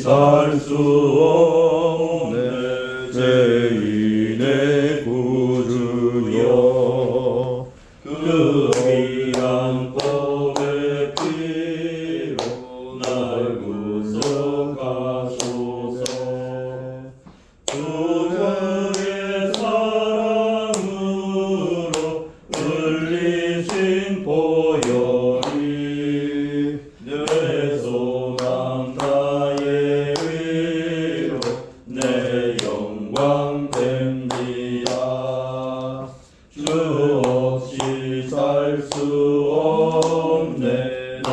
살 수 없네 죄인의 구주여 그 귀한 법의 피로 날 구속하소서 주의 사랑으로 흘리신 보혈이 내 소망 나의 위로 내 영광 됩니다 주 없이 살 수 없네 나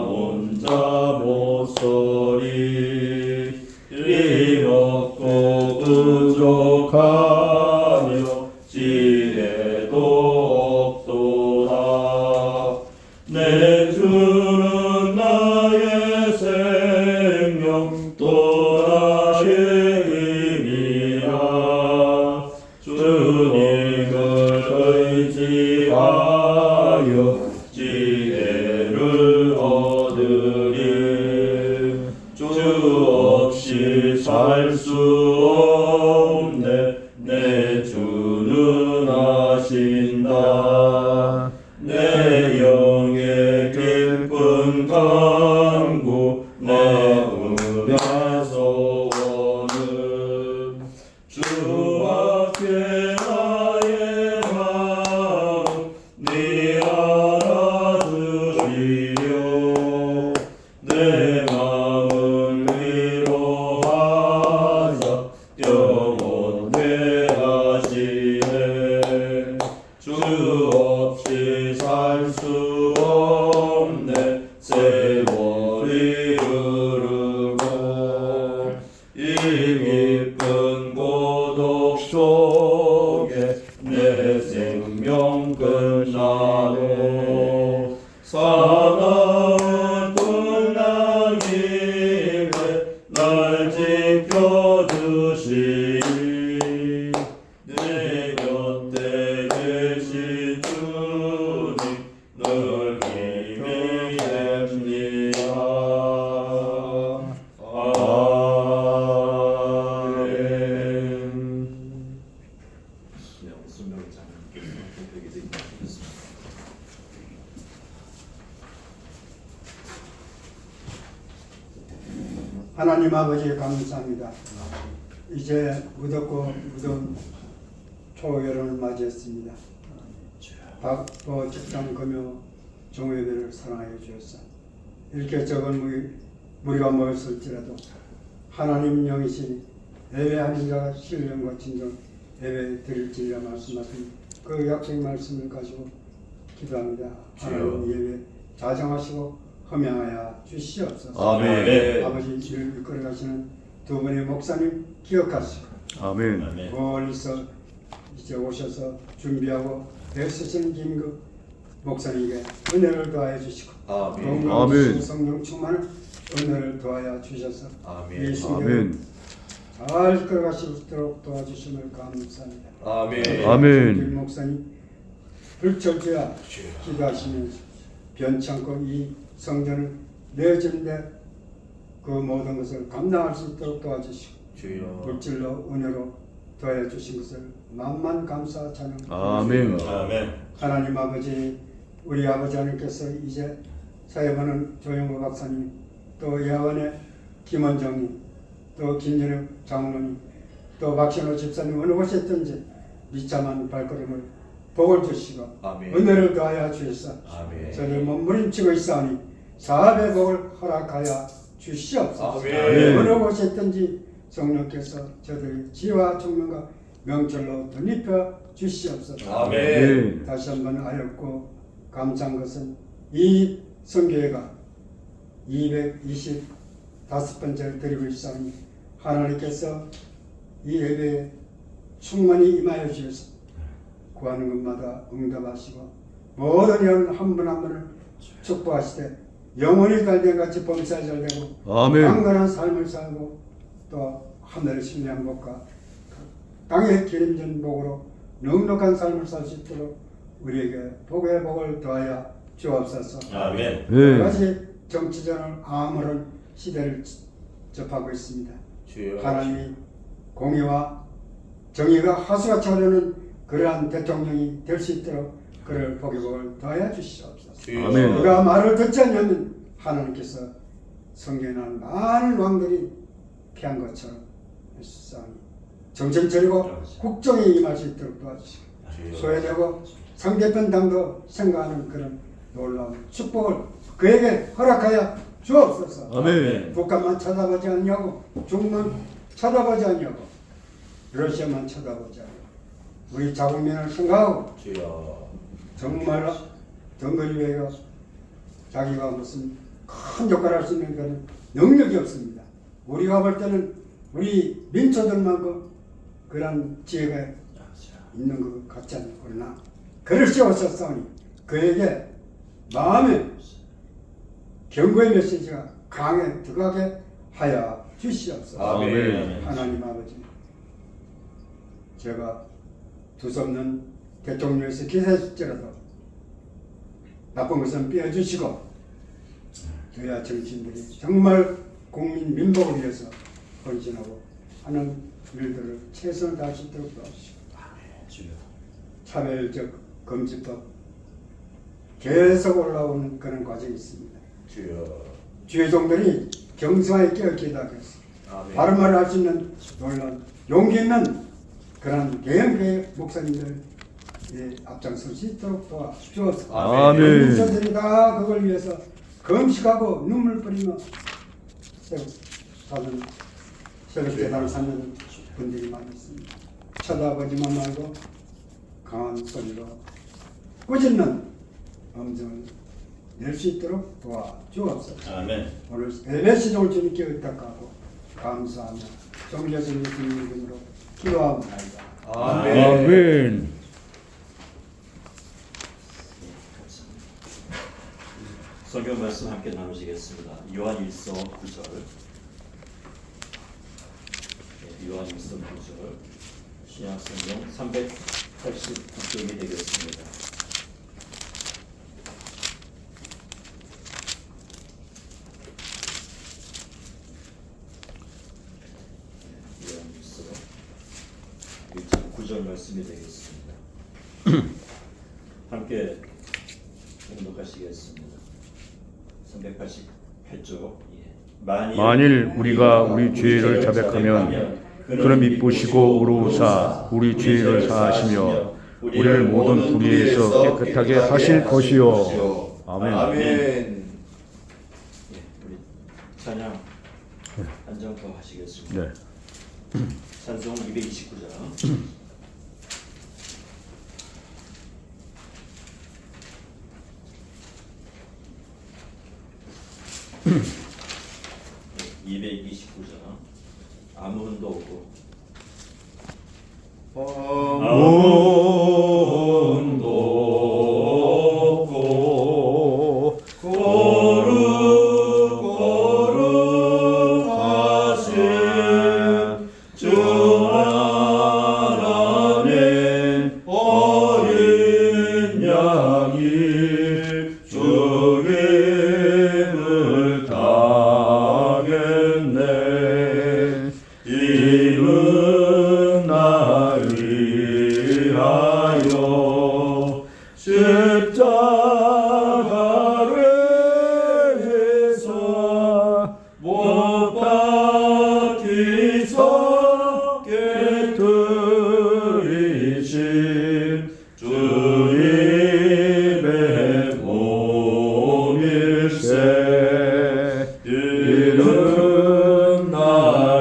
혼자 못서리 이렇고 부족하며 지혜도 없도다 내 주는 나의 생명 또 나의 힘이라 주님을 의지하여 지혜를 얻으리 주 없이 살 수 없네 내 주는 아신다 내 영의 깊은 간구 마음의 소원은 주 앞에 나의 마음 네 알아주시려 내 마음을 위로하사 영원히 하시네 주 없이 살 수 없네 세월이 흐르고 이 깊은 고독 속에 내 생명 끝나도 사나운 풍랑임에 날 지켜주시니 내 곁에 계신 주님 늘 힘이 됩니다 아멘 순명의 자녀님께서 되게 되겠습니다. 하나님 아버지 감사합니다. 이제 무덥고 무더운 초여름을 맞이했습니다. 바빠 직장 금요 종회들을 사랑하여 주옵소서. 이렇게 적은 무리가 모였을지라도 하나님 영이시니 예배하는 자가 신령과 진정 예배 드릴지라 말씀하신 그 약속 말씀을 가지고 기도합니다. 하나님 예배 자정하시고 허명하여 주시옵소서. 아멘. 아버지 이를 이끌어가시는 두 분의 목사님 기억하시고 아멘 멀리서 이제 오셔서 준비하고 애쓰시는 김그 목사님에게 은혜를 더하여 주시고 아멘. 아멘. 성령 충만을 은혜를 더하여 주셔서 아멘. 이 성경을 아멘 잘 이끌어가시도록 도와주심을 감사합니다. 아멘. 아멘. 김 목사님 불철주야 기도하시면서 변찮고 이 성전을 내어진데 그 모든 것을 감당할 수 있도록 도와주시고 주여. 물질로 은혜로 도와주신 주신 것을 만만 감사 찬양 아멘 아멘. 하나님 아버지 우리 아버지 하나님께서 이제 사회보는 조영호 박사님 또 예화원의 김원정님 또 김진욱 장로님 또 박신호 집사님 어느 곳에 있든지 비참한 발걸음을 복을 주시고 아멘. 은혜를 더하여 주셔서 아멘. 저를 몸부림치고 있사오니 사업의 복을 허락하여 주시옵소서. 아멘. 어느 곳에 있든지 성령께서 저들의 지혜와 총명과 명철로 덧입혀 주시옵소서. 아멘. 다시 한번 아렵고 감사한 것은 이 성교회가 225번째를 드리고 있사오니 하나님께서 이 예배에 충만히 임하여 주셔서 구하는 것마다 응답하시고 모든 영 한 분 한 분을 축복하시되 영원히 달된 같이 범사에 잘 되고 아멘. 강건한 삶을 살고 또 하늘의 신뢰한 복과 땅의 기름진 복으로 넉넉한 삶을 살 수 있도록 우리에게 복의 복을 더하여 주옵소서. 아멘. 여러 가지 정치적인 아무런 시대를 접하고 있습니다. 주여. 하나님이 공의와 정의가 하수가 차오르는 그러한 대통령이 될 수 있도록 그를 복을 더해 주시옵소서. 주여. 아멘. 그가 말을 듣지 않으면 하나님께서 성경에 나온 많은 왕들이 피한 것처럼 했사오니 정신 차리고 국정에 임할 수 있도록 도와주시고 주여. 소외되고 상대편 당도 생각하는 그런 놀라운 축복을 그에게 허락하여 주옵소서. 아멘. 북한만 쳐다보지 않냐고, 중국만 쳐다보지 않냐고, 러시아만 쳐다보지 않냐고, 우리 자국민을 생각하고 주여. 정말 덩거리 외가 자기가 무슨 큰 역할을 할 수 있는 그런 능력이 없습니다. 우리가 볼 때는 우리 민초들만큼 그런 지혜가 있는 것 같지 않아요. 그러나 그를 씌웠었사오니 그에게 마음에 경고의 메시지가 강에 들어가게 하여 주시옵소서. 아멘. 하나님 아버지, 제가 두서없는 대통령에서 기사일지라도 나쁜 것은 빼어주시고 여야 정치인들이 정말 국민 민복을 위해서 헌신하고 하는 일들을 최선을 다할 수 있도록 도와주시고 주여. 차별적 금지법 계속 올라오는 그런 과정이 있습니다. 주여. 주의종들이 경성하게 깨어있게 하겠습니다. 아멘. 바른 말을 할 수 있는 놀라운 용기 있는 그런 개혁의 목사님들 앞장설 수 있도록 도와주옵소서. 아멘. 목사들이 다 그걸 위해서 금식하고 눈물 뿌리며 사는 새벽 재단을 사는 분들이 많이 있습니다. 쳐다보지만 말고 강한 소리로 꾸짖는 음성을 낼 수 있도록 도와주옵소서. 아멘. 오늘 예배 시종을 주님께 의탁하고 감사하며 정죄서 예수님 이름으로 기도하옵나이다. 아멘. 아멘. 성경 말씀 함께 나누시겠습니다. 요한일서 9절. 요한일서 9절. 신약성경 389쪽이 되겠습니다. 요한일서 1장 9절 말씀이 되겠습니다. 함께 공독하시겠습니다. 388쪽. 만일 우리가 우리 죄를 자백하면 그는 믿으시고 우로우사 우리 죄를 사하시며 우리를 모든 불의에서 깨끗하게 하실 것이요. 아멘. 아멘. 우리 찬양 한정더 하시겠습니다. 네. 찬송 229장. 네, 229장. 아무른도 없고 아무도 없고 거룩하신 주 하나님 어린 양이 죽임을 당했네. 이는 날 위하여 십자가를 해서 못 박히서 깨뜨리신 주님의 몸일세. 이는 날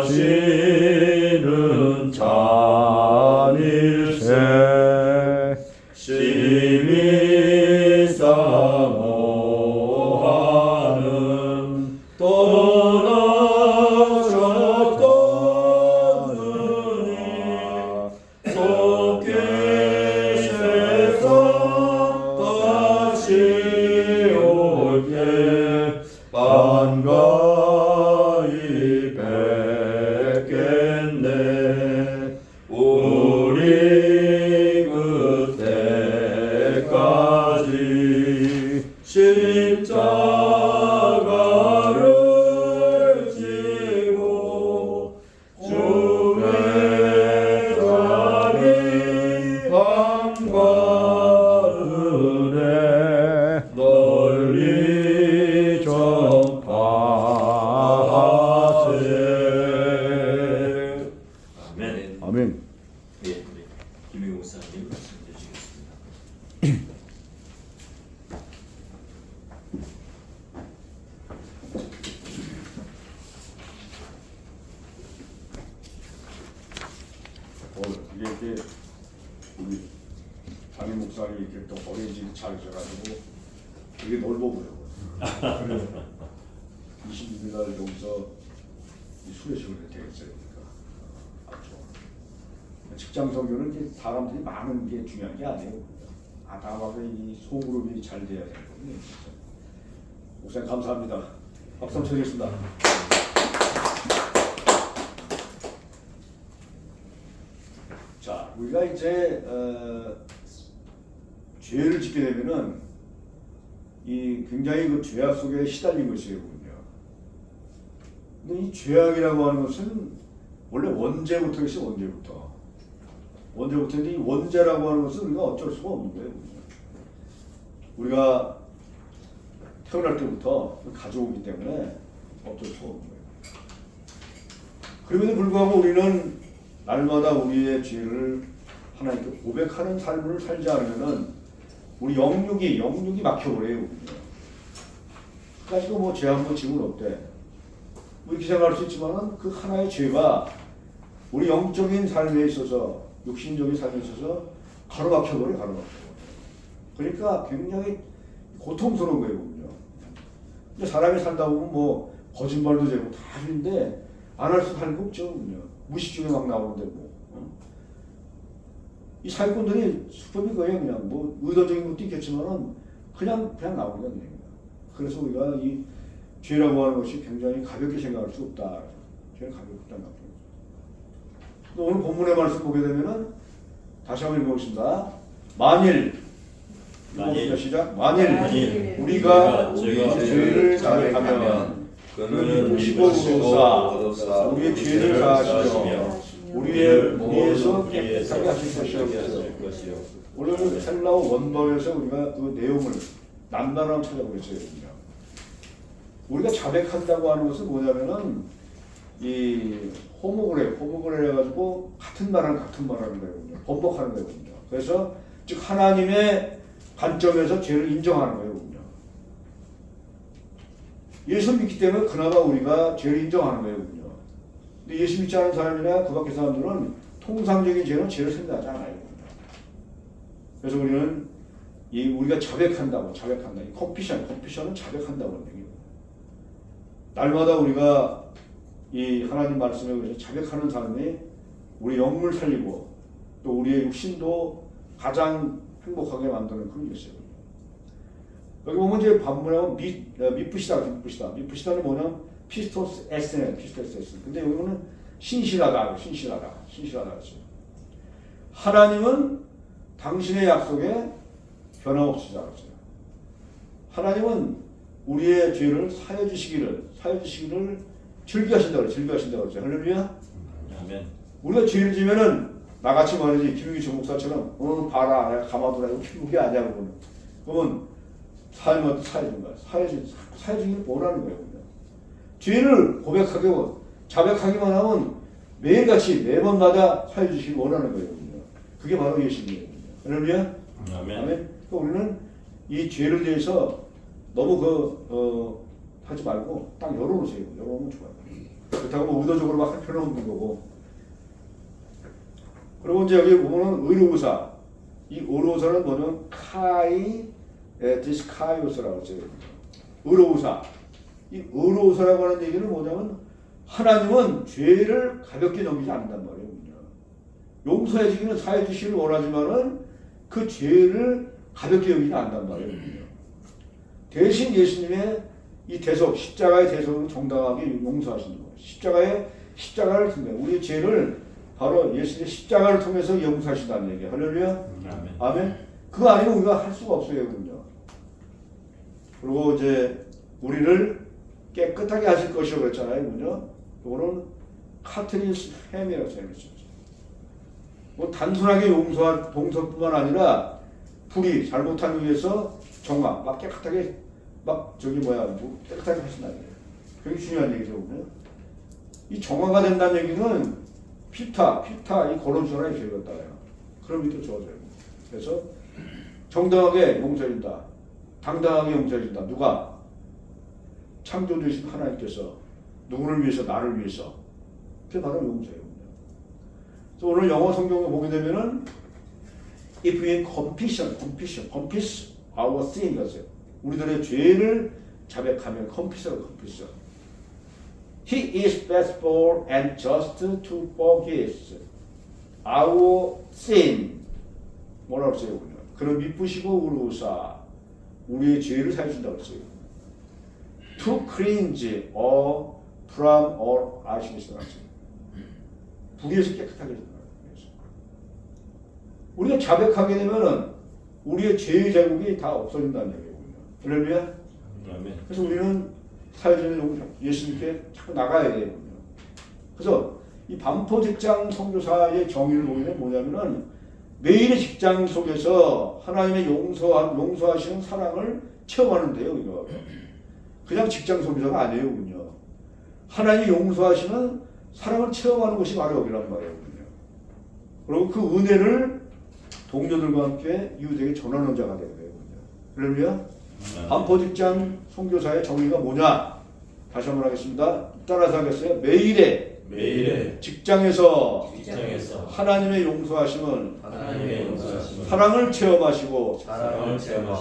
다시는 잔일세 심히 사모하는 떠나셨더니 속히 세상 다시 올게 반가이 뵙겠네 우리 그때까지 십자가를 지고 주의 사랑이 함과 은혜 널리 전파하세. 아멘. 아멘. 예, 우리 김용우 목사님 말씀해 주시겠습니다. 이게 우리 담임 목사님이 이렇게 또 어린이집이 잘 오셔가지고 되게 넓어 보여요. 26일 날 여기서 이 수료식을 되겠어요. 그러니까 아주 좋아. 직장 선교는 이제 사람들이 많은 게 중요한 게 아니에요. 아담하게 이 소그룹이 잘 돼야 되거든요. 진짜. 목사님 감사합니다. 박수 한번 쳐드리겠습니다. 자, 우리가 이제 죄를 짓게 되면은 이 굉장히 그 죄악 속에 시달린 것이거든요. 근데 이 죄악이라고 하는 것은 원래 원죄부터 있어요. 원죄부터인데 이 원죄라고 하는 것은 우리가 어쩔 수가 없는 거예요. 우리가 태어날 때부터 가져오기 때문에 어쩔 수가 없는 거예요. 그럼에도 불구하고 우리는 날마다 우리의 죄를 하나님께 고백하는 삶을 살지 않으면은 우리 영육이 막혀버려요. 가지고 뭐 죄 한 번 지면 어때? 뭐 이렇게 생각할 수 있지만은 그 하나의 죄가 우리 영적인 삶에 있어서 육신적인 삶에 있어서 가로막혀버려. 그러니까 굉장히 고통스러운 거예요. 근데 사람이 살다 보면 뭐 거짓말도 되고 다 하는데 안 할 수 할 거 없죠. 무식 중에 막 나오는데 뭐. 이 사기꾼들이 수법이 거의 그냥 뭐 의도적인 것도 있겠지만은 그냥 나오는 거예요. 그래서 우리가 이 죄라고 하는 것이 굉장히 가볍게 생각할 수 없다. 죄는 가볍다는 거죠. 오늘 본문의 말씀 보게 되면은 다시 한번 읽어보겠습니다. 만일 시작. 만일 우리가 우리 죄를 자백하면 그는 이보시고로사 우리의 죄를 사하시며 우리의 무리에서 깨끗하게 하실 것이요. 오늘 헬라어 원어에서 우리가 그 내용을 남나라로 찾아보겠어요. 우리가 자백한다고 하는 것은 뭐냐면은 이 호모그래 해가지고 같은 말 하는 거거든요. 번복하는 거거든요. 그래서 즉 하나님의 관점에서 죄를 인정하는 거거든요. 예수 믿기 때문에 그나마 우리가 죄를 인정하는 거거든요. 근데 예수 믿지 않은 사람이나 그 밖의 사람들은 통상적인 죄는 죄를 생각하지 않아요. 그래서 우리는 우리가 자백한다. 이 컨피션은 자백한다고 하는 얘기예요. 날마다 우리가 이 하나님 말씀에 의해서 자백하는 삶이 우리 영을 살리고 또 우리의 육신도 가장 행복하게 만드는 그런 것이에요. 여기 보면 이제 반문하면 미쁘시다는 뭐냐? 피스토스 에스네. 근데 여기는 신실하다. 그렇죠. 하나님은 당신의 약속에 변함없으시다. 그렇죠. 하나님은 우리의 죄를 사해 주시기를 즐겨하신다고 그러죠. 할렐루야. 아멘. 우리가 죄를 지면은 나같이 말이지 김용기 전목사처럼 봐라 내가 가마두라 이거 그게 아니야. 그러면 사해주는 거야. 사해주기를 뭐라는 거예요. 죄를 고백하고 자백하기만 하면 매일같이 매번마다 사해주시길 원하는 거예요. 그게 바로 예수님이에요. 할렐루야. 아멘. 그러니까 우리는 이 죄를 대해서 너무 하지 말고 딱 열어놓으세요. 열어놓으면 좋아요. 그렇다고 뭐 의도적으로 막 할 필요는 없는 거고. 그리고 이제 여기 보면은 의로우사. 이 의로우사는 뭐냐면 디스카이오스라고 하죠. 의로우사. 이 의로우사라고 하는 얘기는 뭐냐면 하나님은 죄를 가볍게 넘기지 않는단 말이에요. 용서해 주기는 사해 주시기를 원하지만은 그 죄를 가볍게 여기지 않는단 말이에요. 대신 예수님의 이 대속, 십자가의 대속을 정당하게 용서하시는 거예요. 십자가를 통해 우리의 죄를 바로 예수님의 십자가를 통해서 용서하신다는 얘기예요. 할렐루야. 아멘. 그거 아니면 우리가 할 수가 없어요. 그리고 이제 우리를 깨끗하게 하실 것이라고 그랬잖아요. 이거는 카트리스 햄이라고 생각했죠. 뭐 단순하게 동서뿐만 아니라 불이 잘못한 위해서 정화, 막 깨끗하게 깨끗하게 하신다는 얘기예요. 그게 중요한 얘기죠. 이 정화가 된다는 얘기는 피타 이 고론수라는 죄였다요. 그럼 이게 좋아져요. 그래서 정당하게 용서해준다, 당당하게 용서해준다. 누가? 창조주신 하나님께서 누구를 위해서? 나를 위해서. 그게 바로 용서예요. 그래서 오늘 영어 성경을 보게 되면은 if we confess our sin, 우리들의 죄를 자백하면 confess라고 confess. He is faithful and just to forgive our sin. 뭐라고 써요? 그는 미쁘시고 의로우사 우리의 죄를 사해준다고 했어요. To cleanse all from all unrighteousness. 불의에서 깨끗하게 해준다. 우리가 자백하게 되면은 우리의 죄의 제국이 다 없어진다는 얘기예요. 할렐루야. 그래서 우리는 사회적인 예수님께 자꾸 나가야 돼요. 그래서 이 반포 직장 선교사의 정의를 보면 뭐냐면은 매일의 직장 속에서 하나님의 용서하시는 사랑을 체험하는데요. 이거 그냥 직장 선교사가 아니에요. 하나님이 용서하시는 사랑을 체험하는 것이 바로 여기란 말이에요. 그리고 그 은혜를 동료들과 함께 이웃에게 전하는 자가 되는 거예요. 할렐루야. 반포 직장 선교사의 정의가 뭐냐? 다시 한번 하겠습니다. 따라서 하겠어요. 매일의 직장에서 하나님의 용서하심은 사랑을 체험하시고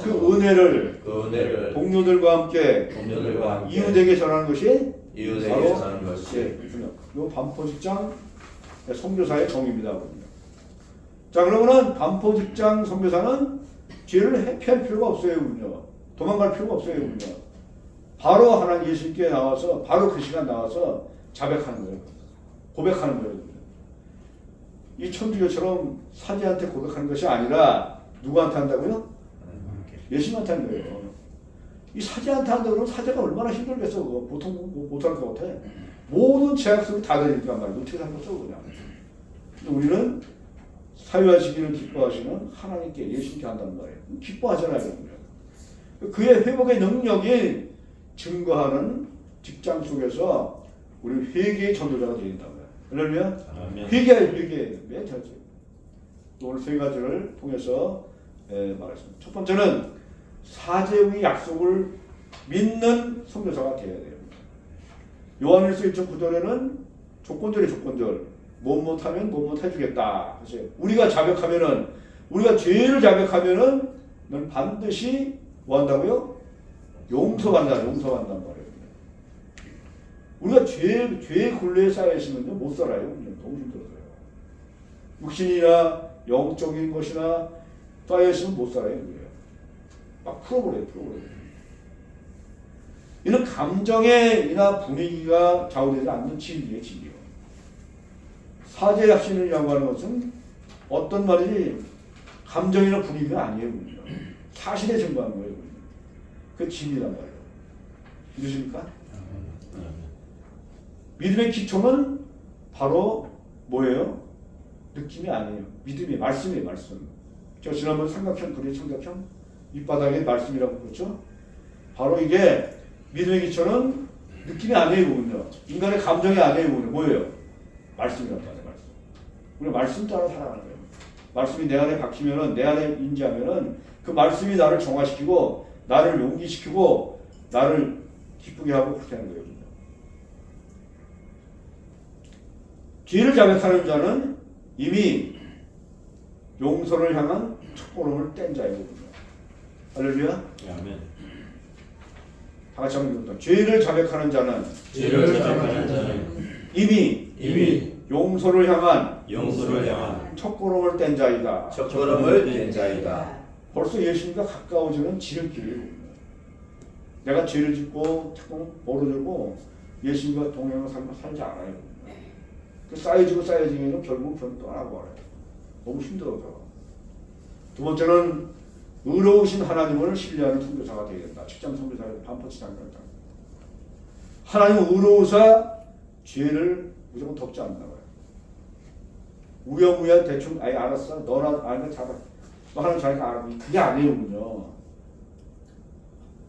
그 은혜를 동료들과 함께 이웃에게 전하는 것이 바로 이 반포 직장 선교사의 정의입니다. 자, 그러면은 반포 직장 선교사는 죄를 회피할 필요가 없어요. 도망갈 필요가 없어요. 바로 하나님 예수님께 나와서 바로 그 시간 나와서 자백하는 거예요. 고백하는 거예요. 이 천주교처럼 사제한테 고백하는 것이 아니라 누구한테 한다고요? 예수님한테 하는 거예요. 이 사제한테 한다고 그러면 사제가 얼마나 힘들겠어. 보통 못할 것 같아. 모든 제약 속에 다 되니까 말이야. 어떻게 살겠어 그냥. 우리는 사유하시기를 기뻐하시는 하나님께 예수님께 한다는 말이에요. 기뻐하잖아요. 그의 회복의 능력이 증거하는 직장 속에서 우리 회개의 전도자가 되린다고요. 그러면 회개 맨 첫째. 오늘 세 가지를 통해서 말했습니다. 첫 번째는 사제의 약속을 믿는 선교사가 되어야 돼요. 요한일서 1.9절에는 조건절 못하면 못 해주겠다 하세요. 우리가 자백하면은 우리가 죄를 자백하면은 넌 반드시 뭐 한다고요? 용서한다는 말이에요. 우리가 죄의 굴레에 쌓여 있으면 못 살아요. 너무 힘들어요. 육신이나 영적인 것이나 쌓여 있으면 못 살아요. 막 풀어버려요. 이는 감정이나 분위기가 좌우되지 않는 진리예요. 사제 약신을 양보하는 것은 어떤 말이지 감정이나 분위기가 아니에요. 사실에 증거하는 거예요. 그 진리란 말이에요. 믿으십니까? 믿음의 기초는 바로 뭐예요? 느낌이 아니에요. 믿음이 말씀이에요. 말씀. 저 지난번 삼각형 그리의 청각형 밑바닥에 말씀이라고 그랬죠. 바로 이게 믿음의 기초는 느낌이 아니에요. 인간의 감정이 아니에요. 뭐예요? 말씀이란 말이에요. 우리가 말씀 따라 살아가는 거예요. 말씀이 내 안에 박히면은, 내 안에 인지하면은 그 말씀이 나를 정화시키고 나를 용기시키고 나를 기쁘게 하고 그렇게 하는 거예요. 죄를 자백하는 자는 이미 용서를 향한 첫걸음을 뗀 자이거든요. 할렐루야. 아멘. 다 같이 한번 읽어봅니다. 죄를 자백하는 자는 죄를 자백하는 자는 이미 용서를 향한 용서를 향한 첫걸음을 뗀 자이다. 첫걸음을 뗀 자이다. 벌써 예수님과 가까워지는 지름길이에요. 내가 죄를 짓고 자꾸 벌어들고 예수님과 동행을 살지 않아요. 그 쌓여지면 결국 변 떠나고 말아요. 너무 힘들어서. 두 번째는 의로우신 하나님을 신뢰하는 선교사가 되어야 된다. 직장 선교사의 반포치 장면이다. 하나님은 의로우사 죄를 무조건 덮지 않는다고요. 우여무야 대충 아예 알았어. 너나 알면 잡아. 너 하나님 자기가 알아. 그게 아니에요.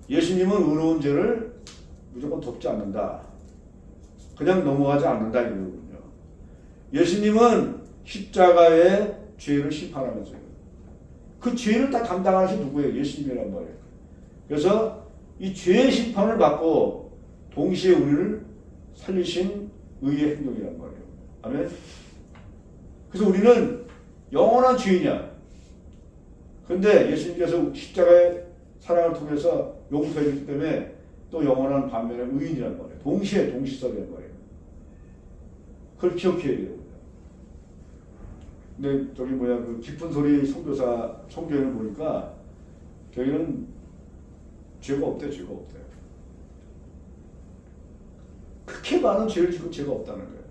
예수님은 의로운 죄를 무조건 덮지 않는다. 그냥 넘어가지 않는다 이거거든요. 예수님은 십자가의 죄를 심판하면서요. 그 죄를 다 담당하신 누구예요? 예수님이란 말이에요. 그래서 이 죄의 심판을 받고 동시에 우리를 살리신 의의 행동이란 말이에요. 아멘. 그래서 우리는 영원한 죄인이야. 그런데 예수님께서 십자가의 사랑을 통해서 용서해 주기 때문에 또 영원한 반면에 의인이란 말이에요. 동시에 동시설이란 말이에요. 그걸 기억해야 돼요. 근데 저기 그 깊은 소리 선교사 성경을 보니까 저기는 죄가 없대요. 죄가 없대요. 그렇게 많은 죄를 지고 죄가 없다는 거예요.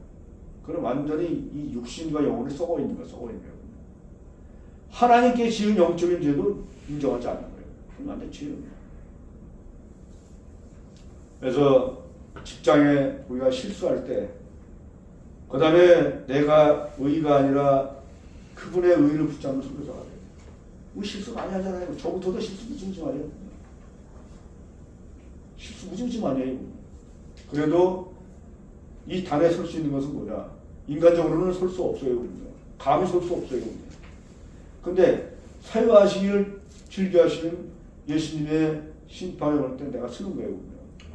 그럼 완전히 이 육신과 영혼이 썩어 있는 거예요. 썩어 있는 거예요. 하나님께 지은 영적인 죄도 인정하지 않는 거예요. 그건 완전 죄예요. 그래서 직장에 우리가 실수할 때, 그 다음에 내가 의가 아니라 그분의 의를 붙잡는 선교사가 돼요. 우리 실수 많이 하잖아요. 저부터도 실수 무지무지 많이 해요. 실수 무지무지 많이 해요. 그래도 이 단에 설 수 있는 것은 뭐냐? 인간적으로는 설 수 없어요. 감히 설 수 없어요. 근데 사유하시기를 즐겨하시는 예수님의 심판에 올 때 내가 쓰는 거예요.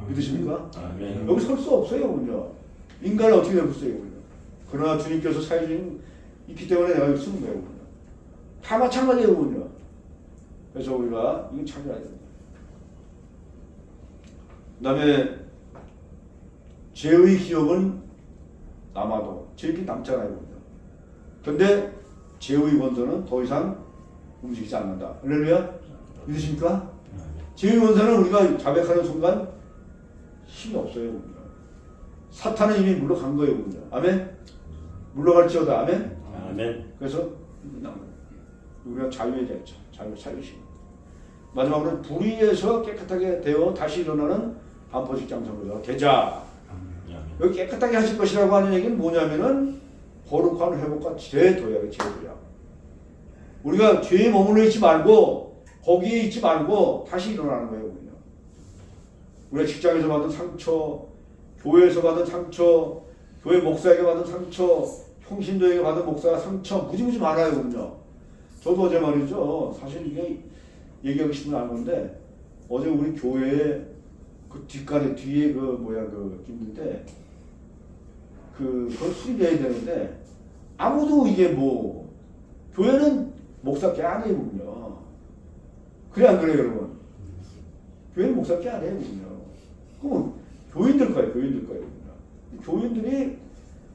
믿으십니까? 아멘. 여기 설 수 없어요. 인간을 어떻게 해보세요. 그러나 주님께서 사유는 있기 때문에 내가 여기 쓰는 거예요. 다 마찬가지예요. 그래서 우리가 이거 찾아야 됩니다. 그 다음에 죄의 기억은 남아도 죄가 남잖아요. 그런데 죄의 원서는 더 이상 움직이지 않는다. 할렐루야? 믿으십니까? 죄의 원서는 우리가 자백하는 순간 힘이 없어요. 사탄은 이미 물러간 거예요. 아멘? 물러갈지어다. 아멘? 아멘. 그래서 우리가 자유에 대해 자유심. 마지막으로 불의에서 깨끗하게 되어 다시 일어나는 반포식 장성교사가 되자. 여기 깨끗하게 하실 것이라고 하는 얘기는 뭐냐면은 거룩한 회복과 제도야. 우리가 죄에 머물러 있지 말고 거기에 있지 말고 다시 일어나는 거예요. 우리가 직장에서 받은 상처, 교회에서 받은 상처, 교회 목사에게 받은 상처, 평신도에게 받은 목사가 상처 무지무지 많아요. 저도 어제 말이죠. 사실 이게 얘기하고 싶은 않은 건데 어제 우리 교회에 그 뒷간에 뒤에 있는데 그걸 수리해야 되는데 아무도 이게 교회는 목사께 안 해요. 그래 안 그래요, 여러분? 교회는 목사께 안 해요. 그럼 교인들 거예요. 교인들이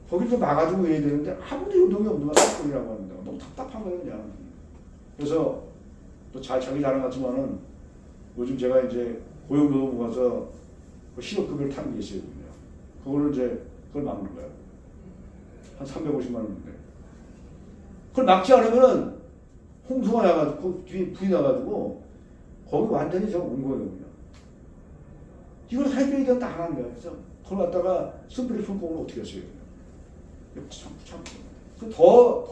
거기 좀 나가지고 해야 되는데 아무도 요동이 없는 거야. 꼴이라고 하는데 너무 답답한 거예요, 그냥. 그래서 또 자기 자랑하지만은 요즘 제가 이제 고용노동부 가서 실업급여를 타는 게 있어요. 그걸 막는 거야. 한 350만 원인데. 그걸 막지 않으면은 홍수가 나가지고 뒤에 불이 나가지고 거기 완전히 온 거예요. 그냥. 이걸 해줘야 된다 안 하는 거야. 그래서 그걸 갖다가 스프레이 풀공을 어떻게 했어요? 참. 더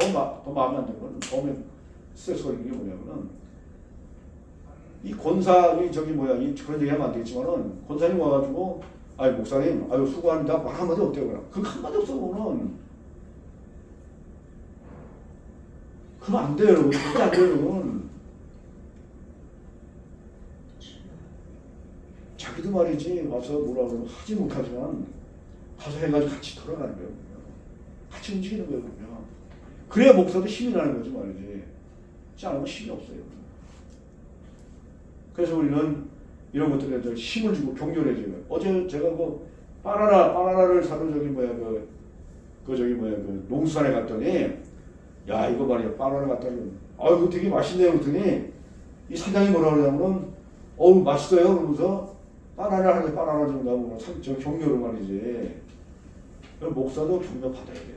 마음에 안 드는 건 처음에 스트레스 걸리는 게 뭐냐면은 이 권사님 그런 얘기 하면 안 되겠지만은 권사님 와가지고 목사님 수고합니다 말 한마디 어때요? 그럼 그 한마디 없어 보면 그러면 안 돼요. 여러분. 그게 안 돼요. 여러분. 자기도 말이지 와서 뭐라 그러면 하지 못하지만 가서 해가지고 같이 돌아가는 거예요. 같이 움직이는 거예요. 그냥. 그래야 목사도 힘이 나는 거지 말이지. 그렇지 않으면 힘이 없어요. 그래서 우리는 이런 것들에 힘을 주고 격려해줘요. 어제 제가 그 바나나를 사러 그 농수산에 갔더니 야 이거 말이야 바나나 갔더니 이거 되게 맛있네요 그랬더니 이 사장이 뭐라 그러냐면 어우 맛있어요 그러면서 바나나 좀 나오고 저 격려를 말이지. 목사도 격려 받아야 돼요.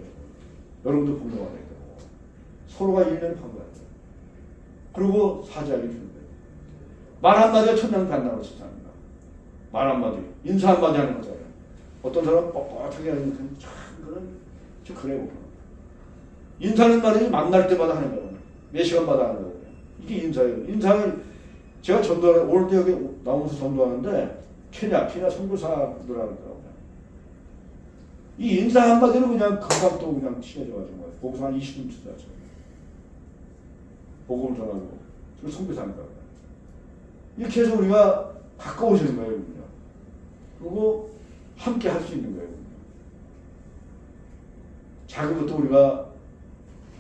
여러분도 격려 받아야 돼요. 서로가 1년에 받아야 돼요. 그리고 사죄하기 주는 거예요. 말 한마디가 천냥 반나로 세상입니다. 말 한마디, 인사 한마디 하는 거잖아요. 어떤 사람은 뻣뻣하게 하는 건 참 그런 좀 그래요. 인사는 말이지 만날 때마다 하는 거예요. 몇 시간마다 하는 거예요. 이게 인사예요. 인사는 제가 전도하는 오늘 여기 나오면서 전도하는데 케냐 선교사들하고 그러더라고요. 이 인사 한마디로 그냥 금방 또 그냥 친해져가지고 거기서 한 20분 지나죠. 복음을 전하고 그리고 선교사입니다. 이렇게 해서 우리가 가까워지는 거예요. 그냥. 그리고 함께 할 수 있는 거예요. 작은 것도 우리가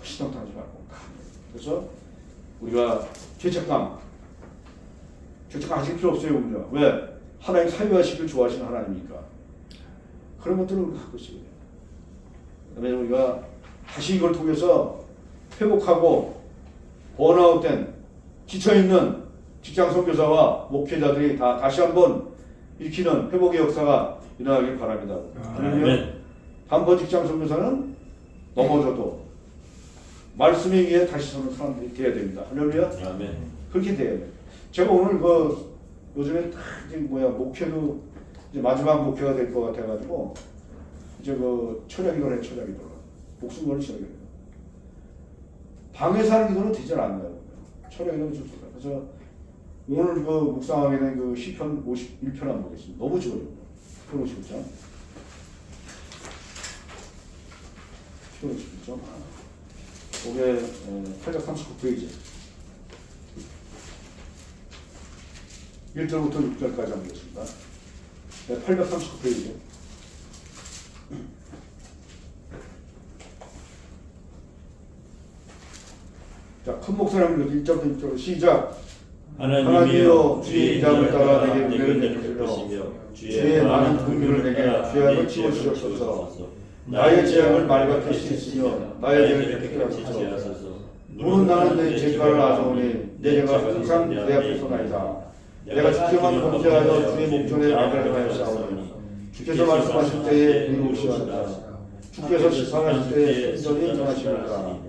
시동타지 말고 그래서 우리가 죄책감 하실 필요 없어요. 우리가. 왜? 하나님 사유하시길 좋아하시는 하나님이니까. 그런 것들을 우리가 갖고 있어야 돼요. 그다음에 우리가 다시 이걸 통해서 회복하고 번아웃된 지쳐있는 직장 선교사와 목회자들이 다 다시 한번 일으키는 회복의 역사가 일어나길 바랍니다. 그러면 단번 직장 선교사는 넘어져도 말씀에 의해 다시 서는 사람들이 돼야 됩니다. 할렐루야. 그렇게 돼야 돼요. 제가 오늘 요즘에 목회도 이제 마지막 목회가 될 것 같아가지고 이제 철야기도를 목숨 걸고 철야기도. 방에서 하는 기도는 되질 않나요? 철야기도는 좀 좋다. 그래서 오늘 묵상하게 된 시편 51편 한번 보겠습니다. 너무 좋아요. 시편 51편. 시편 51편. 이게 839페이지. 1절부터 6절까지 한번 보겠습니다. 839페이지. 자, 큰 목소리로 1절부터 6절 시작. 하나님이여 주의 인자를 따라 내게 은혜를 베푸시며 주의 많은 긍휼을 내게 죄악을 지워주옵소서. 나의 죄악을 말같이 씻으며 나의 죄를 깨끗하게 하소서. 누는 나는 내 죄가를 아소오니 내 죄가 항상 내 앞에서 나이다. 내가 주께만 범죄하여 주의 목전에 아벨하여 싸우니 주께서 말씀하실 때에 의로우시옵소서. 주께서 시상하실 때에 온전히 전하시옵소서.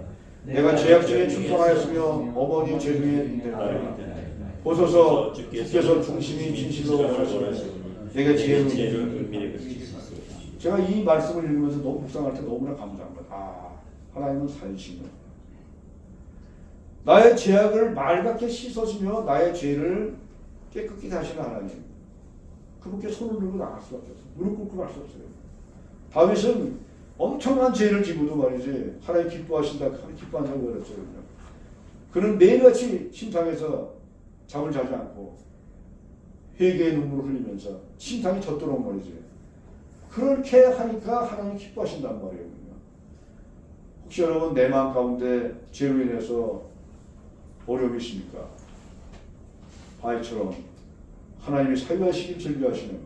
내가 죄악 중에 충성하였으며 어머니 죄 중에 인대하였다. 보소서 주께서 중심이 진실로 원하시니 내가 지혜를 은밀히 제가 이 말씀을 읽으면서 너무 묵상할 때 너무나 감사한 거예요. 하나님은 살리시며 나의 죄악을 말같게 씻어주며 나의 죄를 깨끗게 하시는 하나님. 그분께 손을 들고 나갈 수밖에 없어요. 무릎 꿇고 갈 수 없어요. 다윗은 엄청난 죄를 지고도 말이지 하나님 기뻐하신다. 하나님 기뻐한다고 그랬어요. 그는 매일같이 심상에서 잠을 자지 않고 회개의 눈물을 흘리면서 심상이 젖도록 말이지. 그렇게 하니까 하나님 기뻐하신단 말이에요. 혹시 여러분 내 마음 가운데 죄로 인해서 어려움이 있습니까? 바위처럼 하나님이 사유하시길 즐겨하시는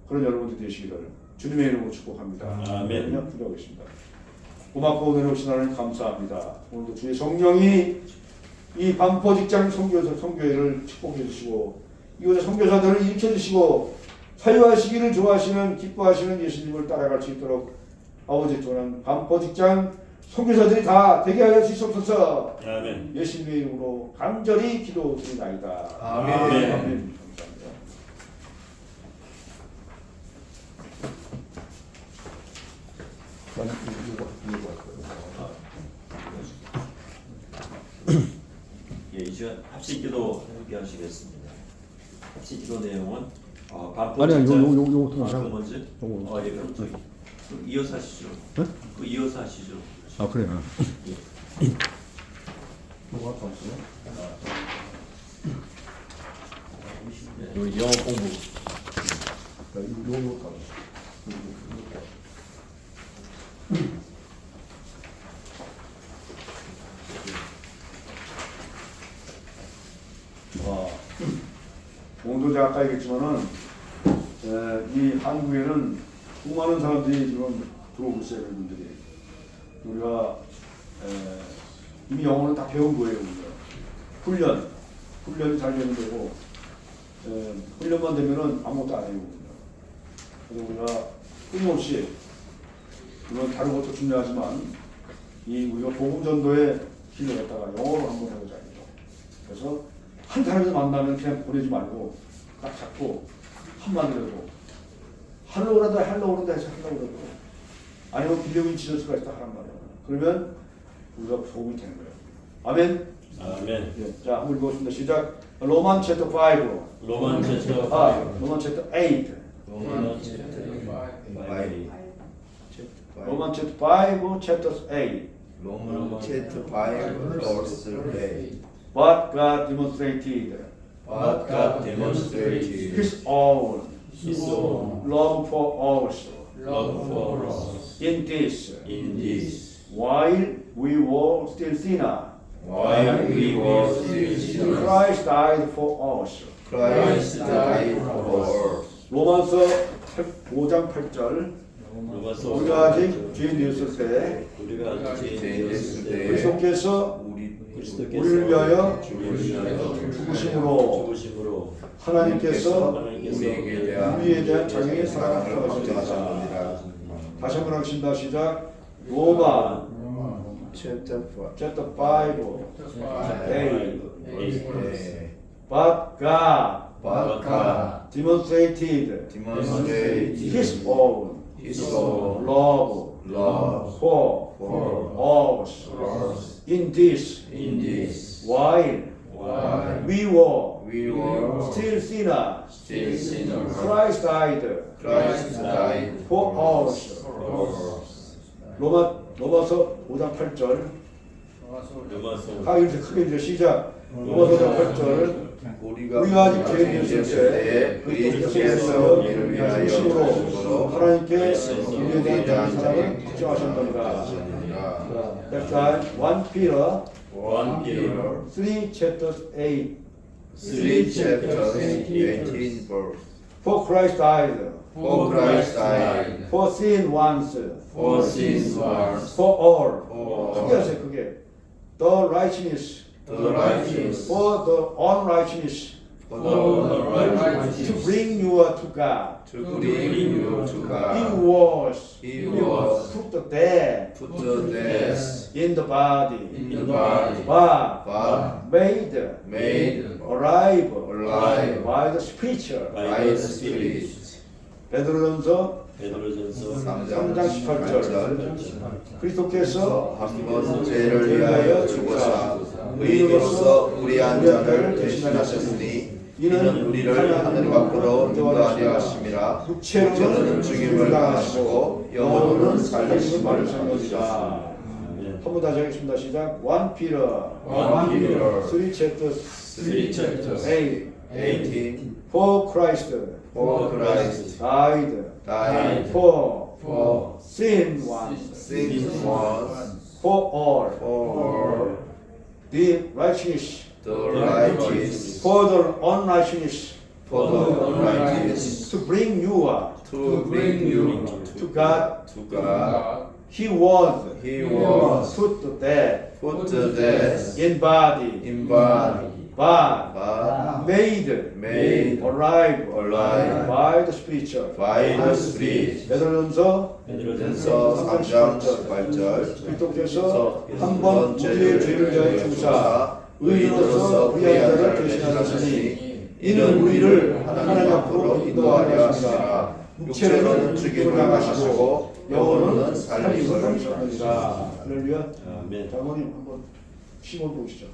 그런 여러분들 되시기를 주님의 이름으로 축복합니다. 아멘. 기도하겠습니다. 고맙고 은혜로우신 하나님 감사합니다. 오늘도 주의 성령이 이 반포 직장 선교회를 축복해 주시고 이곳의 선교사들을 일으켜 주시고 사유하시기를 좋아하시는 기뻐하시는 예수님을 따라갈 수 있도록 아버지 또한 반포 직장 선교사들이 다 되게 하여 주시옵소서. 아멘. 예수님의 이름으로 간절히 기도드리나이다. 아멘. 아멘. 감사합니다. 예, 이 시간 합식기도 함께 하시겠습니다. 합식기도 내용은 아니야, 요거 먼저. 예, 그럼 저희 이어서 하시죠. 네? 이어서 하시죠. 그래. 우리 영어 공부. 제가 아까 얘기했지만은 이 한국에는 수많은 사람들이 지금 들어오고 있어요. 분들이 우리가 이미 영어를 다 배운 거예요. 우리가 훈련이 잘 되는 거고 훈련만 되면은 아무것도 안 해요. 그래서 우리가 끊임없이 물론 다른 것도 중요하지만 이 우리가 복음 전도에 힘을 갖다가 영어로 한번 해보자. 그래서 한 사람을 만나면 그냥 보내지 말고 딱 잡고 한마디라도 하려고 한다 해서 하려고 그러고 아니면 빌려온 지저스가 있다 하란 말이야. 그러면 우리가 도움이 되는 거예요. 아멘. 아멘. 예, 자, 한번 읽어보겠습니다. 시작. 로만 챕터 5. 로만 챕터 5. 로만 챕터 8. 로만 챕터 5. 로만 챕터 5, 챕터 8. 로만 챕터 5 verse 8. But God demonstrated But God demonstrated His own His own love for us love for us in this, in this, while we were still sinners, while we were still sinners, Christ died for us. Christ died for us. 로마서 5장 8절. 로마서 우리가 아직 죄인 되었을 때 우리가 아직 죄인 되었을 때 그리스도께서 그리스도께서 우리를 위하여 우리를 죽으심으로 하나님께서 우리에 대한 자기의 사랑을 사랑을 표하셨습니다. 확정하셨느니라. 다시 한번 하겠습니다. 시작. 로마 Chapter 5. chapter 5 8. 네. But God But God demonstrated demonstrated His own His own love love for for us us in this, in this, while while we were we were still sinners, still sinners, Christ died Christ died for us. for us. 로마서 5장 8절. 로마서 이렇게 크게 이제 시작. 로마서 5장 8절. 우리가 아직 죄인 되었을 때 그리스도께서 우리를 위하여 죽으심으로 하나님께 우리에 우리에 대한 대한 사랑을 사랑을 확정하셨느니라. 확정하셨느니라. Next time, 1 Peter 1 Peter 3 chapters 8. 3 chapters 18 verse. For Christ died For Christ died for sin once for sins once for all. for 크게 하세요. 그게 the righteousness the righteous for the unrighteousness for the righteous to bring you to God. to bring you to He God. was He put to death put to death in the body, in the body, but made made alive alive by the Spirit. by the Spirit. 베드로전서 베드로전서 3장 18절. 그리스도께서 한 번 죄를 위하여 죽으사 의인으로서 우리 한 자를 대신하셨으니 이는 우리를 하늘 밖으로 인도하려 하심이라. 육체로는 죽임을 당하시고 영혼으로는 살리심을 받으셨느니라. 한번 다시 하겠습니다. 시작. 1 Peter 1 Peter 3 chapters 3 chapters 8. 18 For Christ For Christ died died for sin once sins once for all, for the righteous the righteous, for the unrighteousness for the unrighteous, to bring you to bring you to God. to God. He was He was put to death put to death in body, in body, but but made alive by the Spirit. by the Spirit. 베드로전서 베드로전서 3장 18절. 그리스도께서 한 번 우리의 죄를 위하여 죽으사 의인으로서 우리 한 자를 대신하셨으니 이는 우리를 하나님 앞으로 인도하려 하시니라. 육체로는 죽임을 당하시고 영혼은 살림을 받으셨느니라. 할렐루야. 아멘. 장모님 한번 심어 보시죠.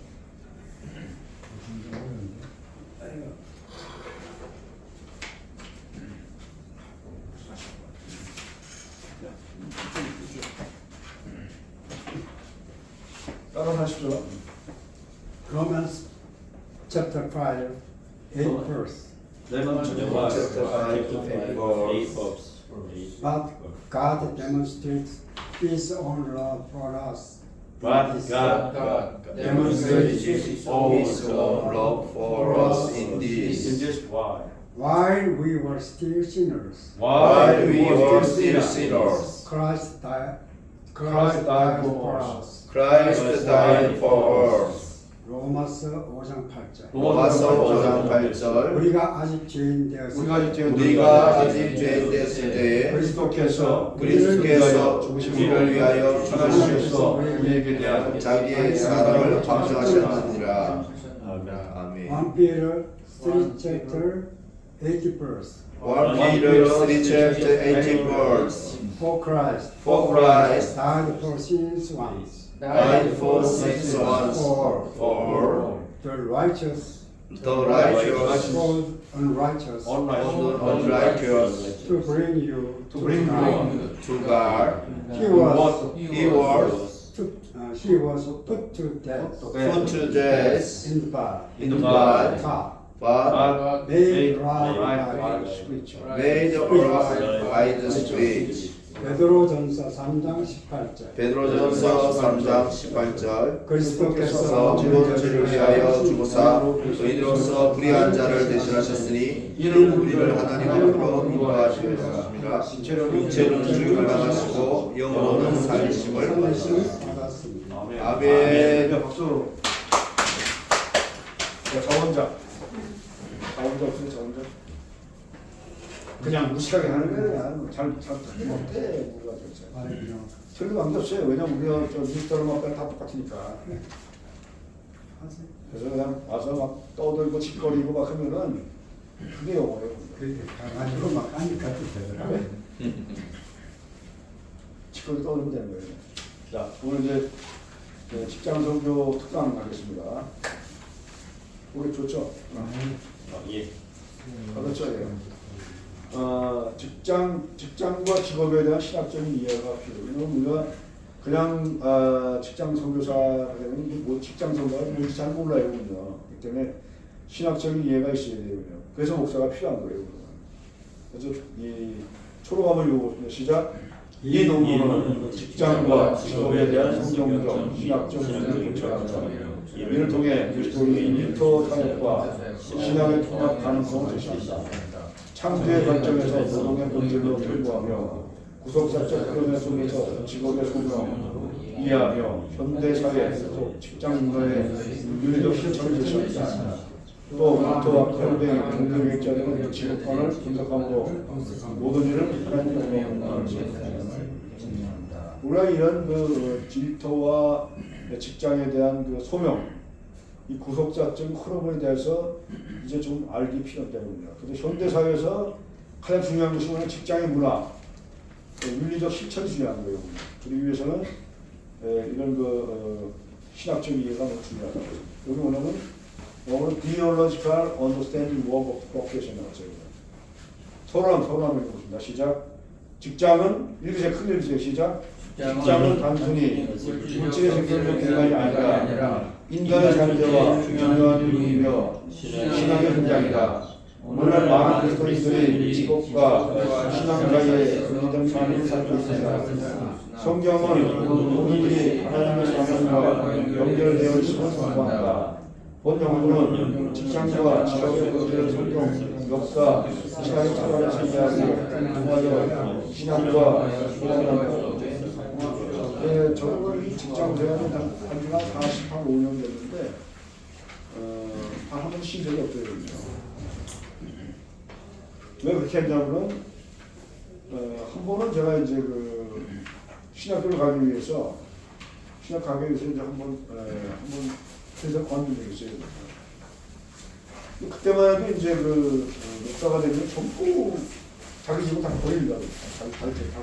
따라하십시오. Romans chapter 5, 8 verse. Romans chapter 5 8 verse. But God demonstrates His own love for us. But This- God Demonstrated His own love for us in in this, this why while we were still sinners, While we were still sinners, Christ died for us. Christ died for us. 로마서 5장 8절. 로마서 5장 8절. 우리가 아직 죄인 되었을 때 우리가 아직 죄인 됐을 때에 그리스도께서 그리스도께서 우리를 위하여 죽으심으로써 죽으심으로써 우리에게 대한 자기의 사랑을 감정하셨느니라. 아멘. 1 Peter 3 chapter 80 verse. 1 Peter 3 chapter 18 verse. For Christ For Christ died for sins once, died for sins once for the righteous the righteous for unrighteous, unrighteous to bring you To bring you to God. He was He was he was put to death put to death in the body, in the body, but made right by the Scripture. made right by the Spirit. 베드로전서 3장 18절. 베드로전서 3장 18절. 그리스도께서 그리스도께서 죄를 위하여 죽으사 의인으로서 불의한 자를 대신하셨으니 이는 우리를 하나님 앞으로 인도하시리라. 육체는 죽임을 당하시고 영으로는 살리심을 받으시라. 받았습니다. 아멘. 네, 박수. 자, 자원자 없으면 자원자. 그냥 무식하게 하는 거야. 잘 틀리면 못해. 우리가 진짜. 아니요. 틀리면 안 됐어요. 왜냐면 우리가 저 미국사람하고 다 똑같으니까. 그래서 그냥 와서 막 떠들고 짓거리고 막 하면은 그게 영어예요. 그렇게 가가지고 막 하니까 또 되더라고요. 짓거리 떠들면 되는 거예요. 자, 오늘 이제 직장 선교 특강 하겠습니다. 우리 좋죠? 예. 그렇죠. 예. 직장과 직업에 대한 신학적인 이해가 필요해요. 왜냐면 우리가 그냥 직장 선교사가 되면 뭐 직장 선교가 뭔지 잘 몰라요. 그렇기 때문에 신학적인 이해가 있어야 돼요. 그래서 목사가 필요한 거예요. 그래서 이 초록함을 요구하십니다. 시작. 이 논문은 직장과 직업에 대한 성경적, 신학적 문제를 고쳐간다. 이를 통해 그리스도인의 일터 사역과 신앙의 통합 가능성을 제시한다. 창조의 관점에서 노동의 본질로 결부하며 구속사적 흐름 속에서 직업의 소명, 이해하며 현대사회, 직장 문화의 윤리적 실천을 제시한다. 또 일터와 결백의 공동일자는 직업관을 분석함으로 모든 일을 하나님의 영광을 우리가 이런 그 일터와 직장에 대한 그 소명, 이 구속사적 흐름에 대해서 이제 좀 알기 필요합니다. 그런데 현대 사회에서 가장 중요한 것이 뭐냐? 직장의 문화, 윤리적 실천이 중요한 거예요. 그러기 위해서는 이런 그 신학적 이해가 너무 중요하다. 여기 뭐냐면 영어로 theological understanding work of professional 하죠. 서론하는 것입니다. 시작. 직장은 읽으세요. 큰 읽으세요. 시작. 직장은 단순히 물질의 생존적 공간이 아니라 인간의 존재와 중요한 의미며 신앙의 현장이다. 오늘날 많은 그리스도인들이 직업과 신앙 사이에 분리된 삶을 살고 있습니다. 성경은 모든 일이 하나님의 사명과 연결되어 있음을 선포한다. 본 연구는 직장과 직업의 본질을 성경, 역사, 신앙의 차원에서 이해하고 동화적 신앙과 신앙과 저는 이 직장 생활은 한 45년 됐는데 한 번도 쉰 적이 없어요. 왜 그렇게 했냐면 한 번은 제가 이제 그 신학교를 가기 위해서 이제 한번 회사 관둔 적이 있어요. 그때만 해도 이제 그 목사가 되면 전부 자기 집을 다 버린다고 자기 다 버린다.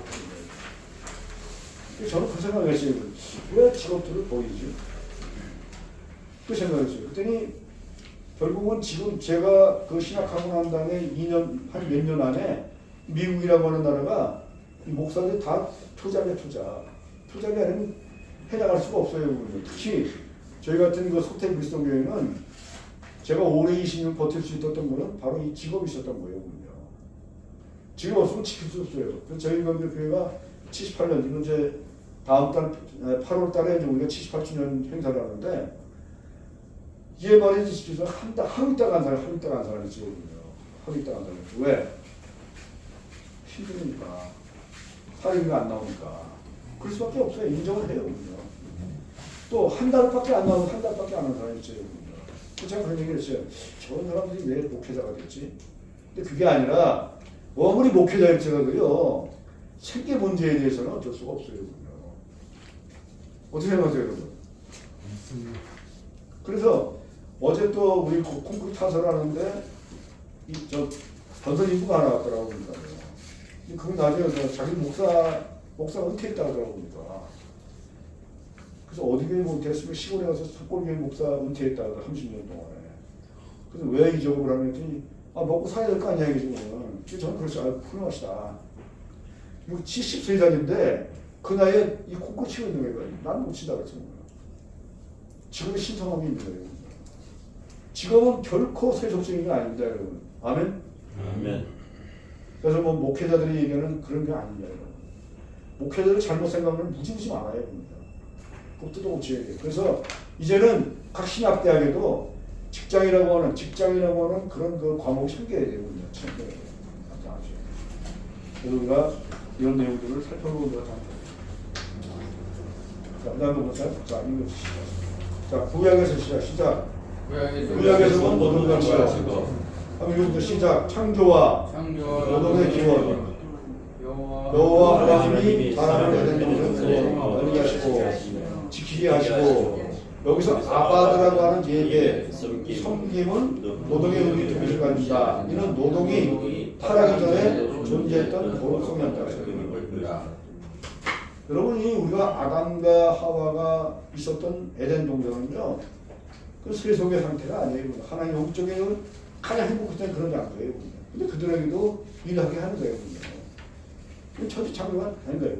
저는 그 생각을 했어요. 왜 직업들을 버리지? 그 생각을 했어요. 그랬더니 결국은 지금 제가 그 신학하고 난 다음에 2년, 한 몇 년 안에 미국이라고 하는 나라가 이 목사들이 다 투자냐 투자. 투자가 아니면 해나갈 수가 없어요. 특히 저희 같은 그 소태 그리스도교회는 제가 오래 20년 버틸 수 있었던 거는 바로 이 직업이 있었던 거예요. 직업 없으면 지킬 수 없어요. 그래서 저희 교회가 78년, 지금 이제 다음 달 8월 달에 이제 우리가 78주년 행사를 하는데 이게 말이지 하루 있다가 한 사람이 직업이에요. 하고 있다가 한다고. 왜? 힘드니까. 사례비가 안 나오니까. 그럴 수밖에 없어요. 인정을 해요. 또 한 달밖에 안 나오면 한 달밖에 안 하는 사람이 있어요. 제가 그런 얘기를 했어요. 저런 사람들이 왜 목회자가 됐지? 근데 그게 아니라 아무리 목회자일지라도요. 생계 문제에 대해서는 어쩔 수가 없어요. 어떻게 생각하세요, 여러분? 그래서 어제 또 우리 콩쿠르 타설을 하는데 저 전선 인부가 하나 왔더라고 그러니까. 그건 나중에 자기 목사 은퇴했다 그러더라고 그러니까. 그래서 어디 교회 은퇴했으면 시골에 가서 산골교회 목사 은퇴했다 그러더라 30년 동안에. 그래서 왜 이 작업을 하는 했더니 먹고 살아야 될 거 아니야 이게 지금. 저는 그래서 훌륭하시다. 이거 73살인데 그 나이에 이 콩쿠르 치고 있는 거예요. 나는 못 친다 그랬어. 지금의 신성함이 있는 거예요. 직업은 결코 세속적인 게 아닙니다, 여러분. 아멘? 아멘. 그래서 뭐 목회자들이 얘기하는 그런 게 아닙니다, 여러분. 목회자들 잘못 생각하면 무지무지 많아요, 여러분. 그것도 또 고쳐야 돼요. 그래서 이제는 각 신학대학에도 직장이라고 하는 그런 그 과목이 생겨야 돼요, 챙겨야 돼요. 그래서 우리가 이런 내용들을 살펴보도록 합니다. 자, 그 다음에 보자. 자, 이거 시작. 자, 구약에서 시작. 구약에서 노동을 하시고 이거부터 시작. 창조와 노동의 기원 여호와 하나님이 사람을 에덴 동산에 거하게 하시고 지키게 하시고 여기서 아바드라고 하는 예배 섬김은 노동의 의미 두 개를 가진다. 이는 노동이 타락이 전에 존재했던 거룩성이었다. 여러분이 우리가 아담과 하와가 있었던 에덴 동산은요, 그 세속의 상태가 아니에요. 하나님 영적에는 가장 행복했던 그런 장소예요. 근데 그들에게도 일하게 하는 거예요. 천지 창조가 아닌 거예요.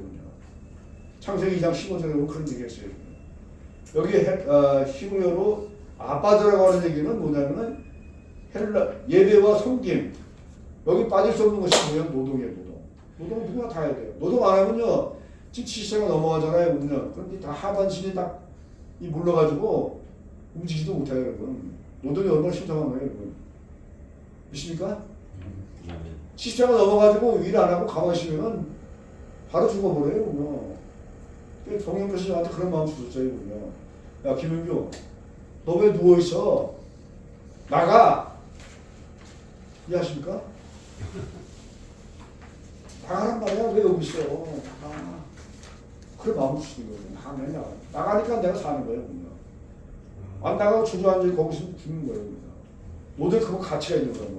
창세기 2장 15절에 보면 그런 얘기했어요. 여기 히브리어로 아바드라고 하는 얘기는 뭐냐면 예배와 섬김. 여기 빠질 수 없는 것이 뭐예요? 노동이에요. 노동 누구나 다 해야 돼요. 노동 안 하면요, 지금 70세가 넘어가잖아요. 그런데 다 하반신이 딱 물러가지고 움직이지도 못해요, 여러분. 노동이 얼마나 심상한 거예요, 여러분. 믿습니까? 70세가 넘어가지고 일 안 하고 가만히 있으면 바로 죽어버려요, 동영교수 저한테 그런 마음 주셨어요, 야, 김은규, 너 왜 누워있어? 나가! 이해하십니까? 나가란 말이야, 왜 여기 있어? 나가. 그런 마음을 주시는 거예요. 나가니까 내가 사는 거예요, 안 나가고 주저앉아 거기서 죽는 거예요. 모두 그거 가치가 있는 거예요.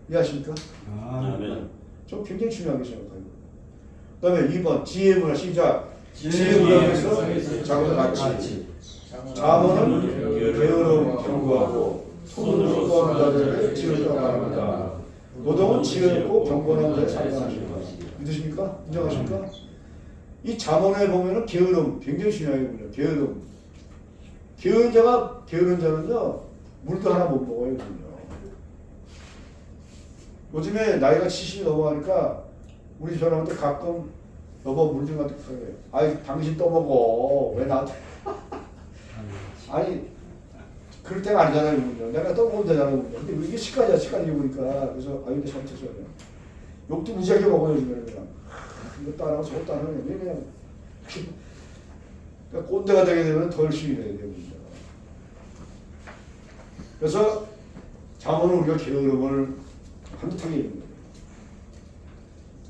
이해하십니까? 아멘. 좀 굉장히 중요하게 생각해요. 그 다음에 2번 지혜문화 시작. 지혜문화에서 자고도 같이 자문은 게으름 경고하고 손으로 수고하는 자들에게 지혜를 말합니다. 노동은 지혜롭고 경건한 자의 상관하십니다. 믿으십니까? 인정하십니까? 이 자문에 보면은 게으름 굉장히 중요해요. 게으름. 게으른 자는요 물도 하나 못 먹어요. 요즘에 나이가 70이 넘어가니까 우리 전화한테 가끔 여보 물 좀 갖다 그래. 아이 당신 떠먹어. 왜 나한테? 아니 그럴 때가 아니잖아요. 내가 떠먹으면 되잖아요. 근데 이게 습관이야. 습관이 보니까. 그래서 아이들 잘못했어요. 욕도 무지하게 먹어요. 요즘에는 그냥. 이것도 안 하고 저것도 안 하면 그냥 그러니까 꼰대가 되게 되면 더 열심히 해야 돼요. 그래서 자문은 우리가 게으름을 반듯하게 입는 거예요.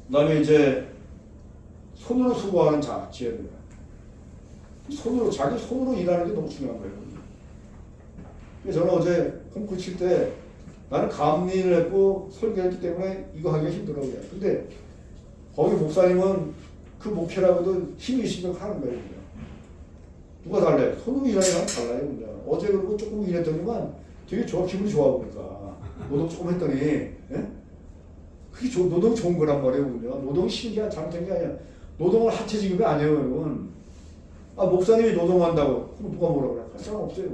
그 다음에 이제 손으로 수고하는 지혜입니다. 자기 손으로 일하는 게 너무 중요한 거예요. 그래서 저는 어제 콩쿠르 칠 때 나는 감리를 했고 설교했기 때문에 이거 하기가 힘들어요. 근데 거기 목사님은 그 목회라고도 힘이 있으면 하는 거예요. 누가 달라요? 손으로 일하는 사람 달라요. 어제 그러고 조금 일했더니만 되게 기분이 좋아 보니까 노동 조금 했더니 그게 노동이 좋은 거란 말이에요. 노동이 신기한 잘못된 게 아니야. 노동은 하체 직업이 아니에요, 여러분. 목사님이 노동한다고 그럼 누가 뭐라 그래? 할 사람 없어요.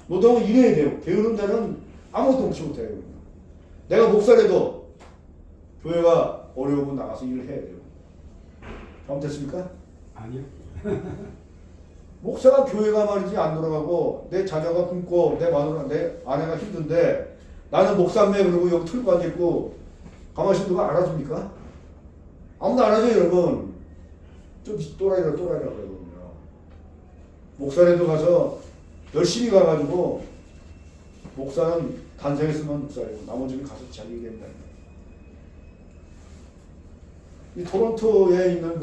노동은 일해야 돼요. 게으른 자는 아무것도 없이 못해요. 내가 목사라도 교회가 어려우면 나가서 일을 해야 돼요. 잘못됐습니까? 아니요. 목사가 교회가 말이지 안 돌아가고 내 자녀가 굶고 내 마누라 내 아내가 힘든데 나는 목사매 그러고 여기 틀고 앉아있고 가만히 누가 알아줍니까? 아무도 안 하죠 여러분. 좀 또라이라고요. 목사라도 가서 열심히 가가지고 목사는 단성했으면 목사예요. 나머지는 가서 자기 얘기한다. 이 토론토에 있는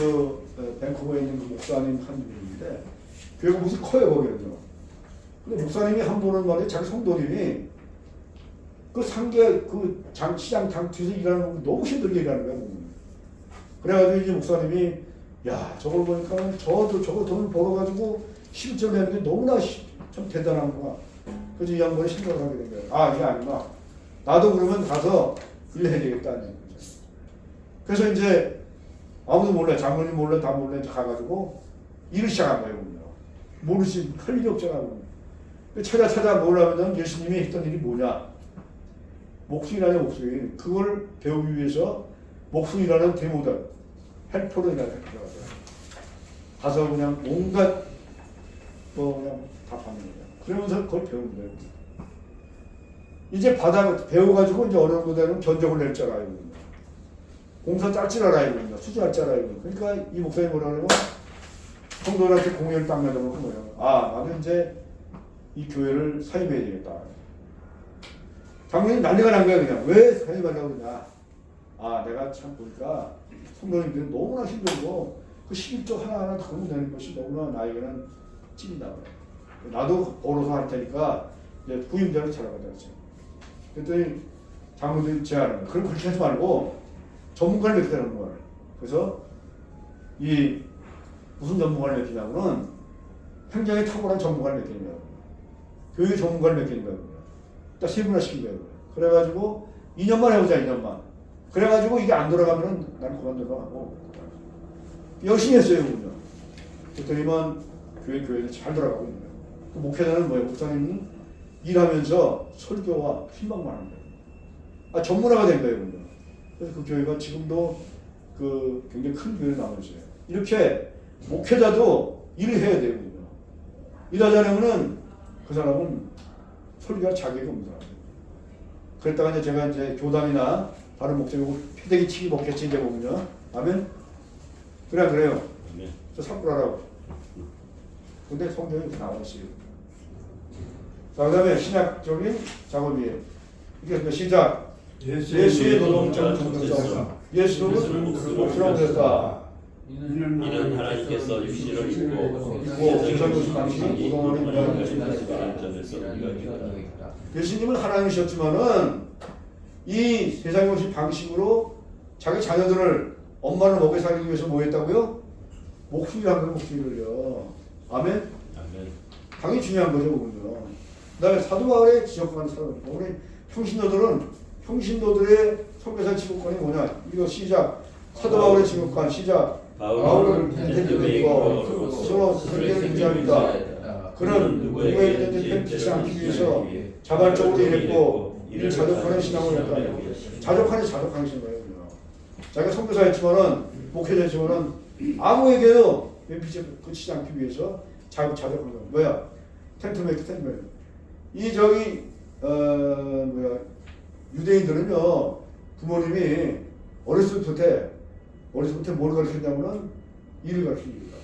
밴쿠버에 있는 그 목사님 한 분인데 교회가 무슨 커요 거기는요. 근데 목사님이 한 분은 말이에요. 자기 성도님이 그 상계 시장 장 뒤에서 일하는 거 너무 힘들게 일하는 거야. 그래가지고 이제 목사님이 야 저걸 보니까 저거 돈을 벌어가지고 실전 내는 게 너무나 좀 대단한 거야. 그래서 이 양반이 생각을 하게 된 거야. 이게 아니구나. 나도 그러면 가서 일해야 되겠다는 거죠. 그래서 이제 아무도 몰래, 장로님 몰래, 다 몰래 이제 가가지고 일을 시작한 거예요. 모르시 할 일이 없잖아요. 찾아 뭐라면 예수님이 했던 일이 뭐냐? 목숨이라는 목숨이 그걸 배우기 위해서 목숨이라는 데모들 헬퍼로이라는 헬퍼가 가서 그냥 온갖 그냥 다 받는 거예요. 그러면서 그걸 배우는 거예요. 이제 배워가지고 이제 어려운 거대로 견적을 낼 줄 알아요. 공사 짤 줄 알아요. 수주할 줄 알아요. 그러니까 이 목사님이 뭐라 그러면 성도들한테 공연을 딱 내놓고 뭐예요. 나는 이제 이 교회를 사입해야 되겠다. 장로님 난리가 난 거야 그냥. 왜 사입하려고 그러냐. 내가 참 보니까 성도님들은 너무나 힘들고 그 11조 하나하나 다 되는 것이 너무나 나에게는 찐이다. 나도 벌어서 할 테니까 이제 부임자를 찾아가자 그랬지. 그랬더니 장로들이 제안을 그럼 그렇게 하지 말고 전문가를 맡기라는 거야. 그래서 이 무슨 전문가를 맡기냐고는 행정에 탁월한 전문가를 맡기는 거야. 교육 전문가를 맡기는 거야. 딱 세분화 시킨 거야. 그래가지고 2년만 해보자 2년만. 그래가지고 이게 안 돌아가면은 나는 그만두려고 하고 열심히 했어요. 그냥. 그랬더니만 교회는 잘 돌아가고 있는 거예요. 그 목회자는 뭐예요? 목사님은 일하면서 설교와 신방만 하는 거예요. 전문화가 된 거예요. 그냥. 그래서 그 교회가 지금도 굉장히 큰 교회로 남아 있어요. 이렇게 목회자도 일을 해야 돼요. 일하지 않으면은 그 사람은 설교할 자격이 없는 사람이에요. 그랬다가 이제 제가 이제 교단이나 다른 목사님하고 패대기 치기 먹겠지 이제 보면요. 아멘. 그래요. 저 삭불하라고. 근데 성경이 이렇게 나와 있어요. 자, 그다음에 신학적인 작업이에요. 이게 시작. 예수의 노동자는 정직자. 예수는 목수라고 했다. 이는 하나님께서 육신을 입고 세상 것이 당신은 그동안에 예수님은 하나님이셨지만은 이 세상의 것이 방식으로 자기 자녀들을 엄마를 먹여 살리기 위해서 뭐 했다고요? 목숨을 한 거예요. 목숨을요. 아멘? 당연히 중요한 거죠. 그건요. 그 다음에 사도 바울의 지적하는 사람. 우리 평신도들의 선교사 지목관이 뭐냐? 이거 시작. 사도 바울의 지목관 시작. 바울은 텐트에 있고 서로 설교를 유지합니다. 그는 누구에게든지 팬티지 않기 위해서 자발적으로 일했고 이를 자족하는 신앙을 했다. 자족하는 신앙이에요. 자기가 선교사였지만은 목회자였지만은 아무에게도 팬티지 그치지 않기 위해서 자족하는 거야. 뭐야? 텐트메이크. 이 유대인들은요 부모님이 어렸을 때부터 뭘 가르쳤냐면은 일을 가르칩니다.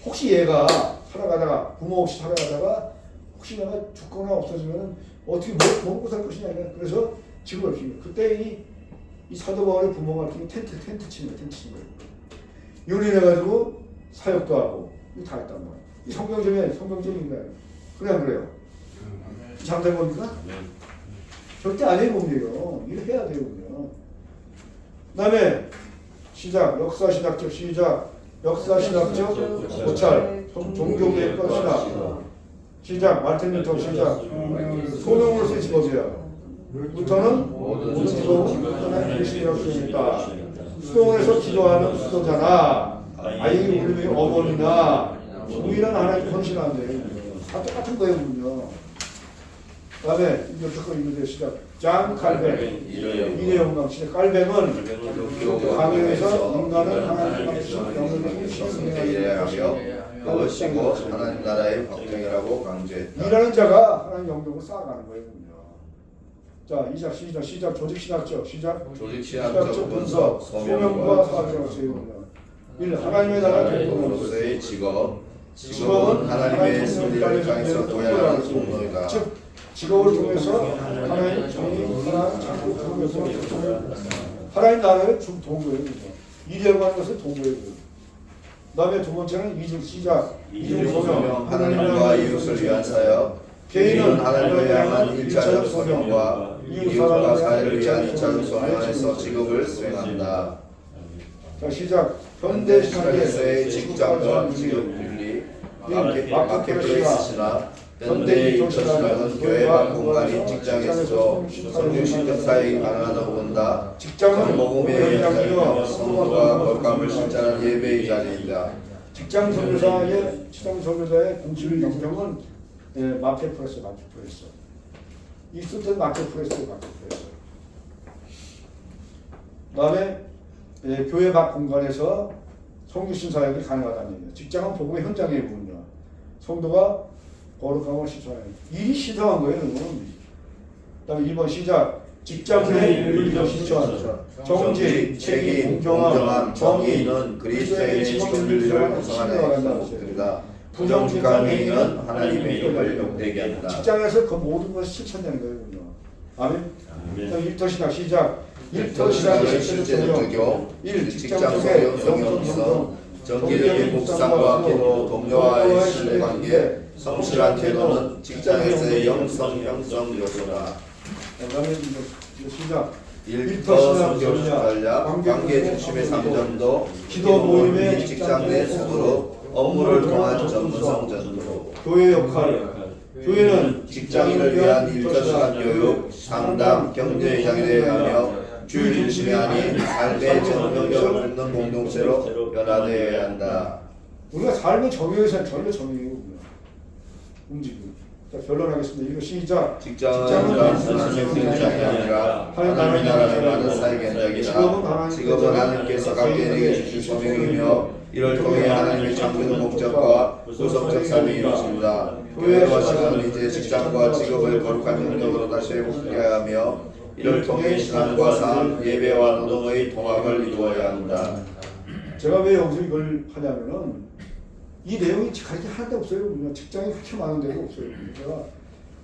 혹시 얘가 살아가다가 부모 없이 살아가다가 혹시 내가 죽거나 없어지면은 어떻게 뭐 먹고 살 것이냐. 그래서 지금 가르칩니다. 그때 이 사도 바울의 부모가 가르치는 텐트 치는 거예요. 이걸 인해가지고 사역도 하고 이거 다 했단 말이에요. 이 성경적인 거예요. 그래 안 그래요? 잘못된 겁니까? 절대 안 해요. 일을 해야 돼요. 그 다음에 시작. 역사신학적 시작. 역사신학적 고찰. 종교개혁과 신학. 시작. 마틴 루터 시작. 소명으로서의 직업이야. 루터는 모든 직업은 하나님의 계시라고 쓰였다. 수도원에서 기도하는 수도자나 아이 울음의 어머니나 우리는 하나님 헌신한대. 다 똑같은 거예요. 그 다음에 이거 읽으세요. 시작. 장 칼뱅 인의 영광. 시작. 칼뱅은 강요에서 인간은 하나님 앞에서 영광을 이래하며 그것이고 하나님 나라의 걱정이라고 강조했다. 일하는 자가 하나님 영광을 쌓아가는 거예요. 자, 시작. 조직 신학적 시작. 조직 신학적 분석, 소명과 사명을 세웁니다. 1. 하나님의 나라 교통으로서의 직업은 하나님의 승리를 향해서 도약하는 공로이다. 즉 직업을 통해서 하나님 정의, 하나, 자꾸 그러면서 하나님 나라의 동거예요. 일이라고 하는 것은 동거예요. 그다음에 두 번째는 이중 시작. 이중 소명, 하나님과 이웃을 위한 사역. 개인은 하나님을 향한 1차적 소명과 이웃과 사회를 위한 2차적 소명 안에서 직업을 수행한다. 자, 시작. 현대 시간에서의 직장과 직업 분리, 마켓플레이스나 현대의 도시락은 교회와 공간인 직장에서도 성육신적 사역이 가능하다고 본다. 직장은 복음의 현장이며 성도가 거룩함을 실천하는 예배의 자리이다. 직장 선교사의 공식 명령은 마켓플레이스. 있을 때 마켓플레이스. 그다음에 교회 밖 공간에서 성육신 사역이 가능하다는 얘기예요. 직장은 복음의 현장의 부분이야. 성도가 거룩함을 실천해요. 일이 시정한 거예요. 그다음에 2번 시작. 직장 내 윤리적 실천, 정직, 책임, 공정함, 정의는 그리스도의 직업 윤리를 구성하는 목적이다. 부정직한 행위는 하나님의 이름을 욕되게 한다. 직장에서 그 모든 것을 실천하는 거예요. 아멘. 1터 시작. 1터 시작의 실제적 적용. 1. 직장 속의 성경, 정기적인 묵상과 기도, 동료와의 신뢰관계, 성실한 태도는 직장에서의 영성 요소다. 그다음에 시작. 1터 성교 전략, 관계 중심의 3점도, 기도 모임의 직장 내 수로 업무를 통한 전문성 전도. 교회 역할. 교회는 직장인을 위한 1터 교육, 상담, 경제의 장애되어가며 주일 중심이 아닌 삶의 정형적을 묻는 공동체로 변화되어야 한다. 우리가 삶의 정의에서 전혀 정의예요. 움직임. 자, 변론하겠습니다. 이거 시작. 직장은 단순한 생산이 아니라 하나님의 나라의 많은 사역의 현장이다. 직업은 하나님께서 각계에게 주신 소명이며 이를 통해 하나님의 창조의 목적과 구성적 삶이 이루어집니다. 교회와 신앙은 이제 직장과 직업을 거룩한 영역으로 다시 회복해야 하며 이를 통해 신앙과 삶, 예배와 노동의 통합을 이루어야 한다. 제가 왜 여기서 이걸 하냐면은 이 내용이 가르치 하나도 없어요. 그냥 직장이 그렇게 많은 데도 없어요.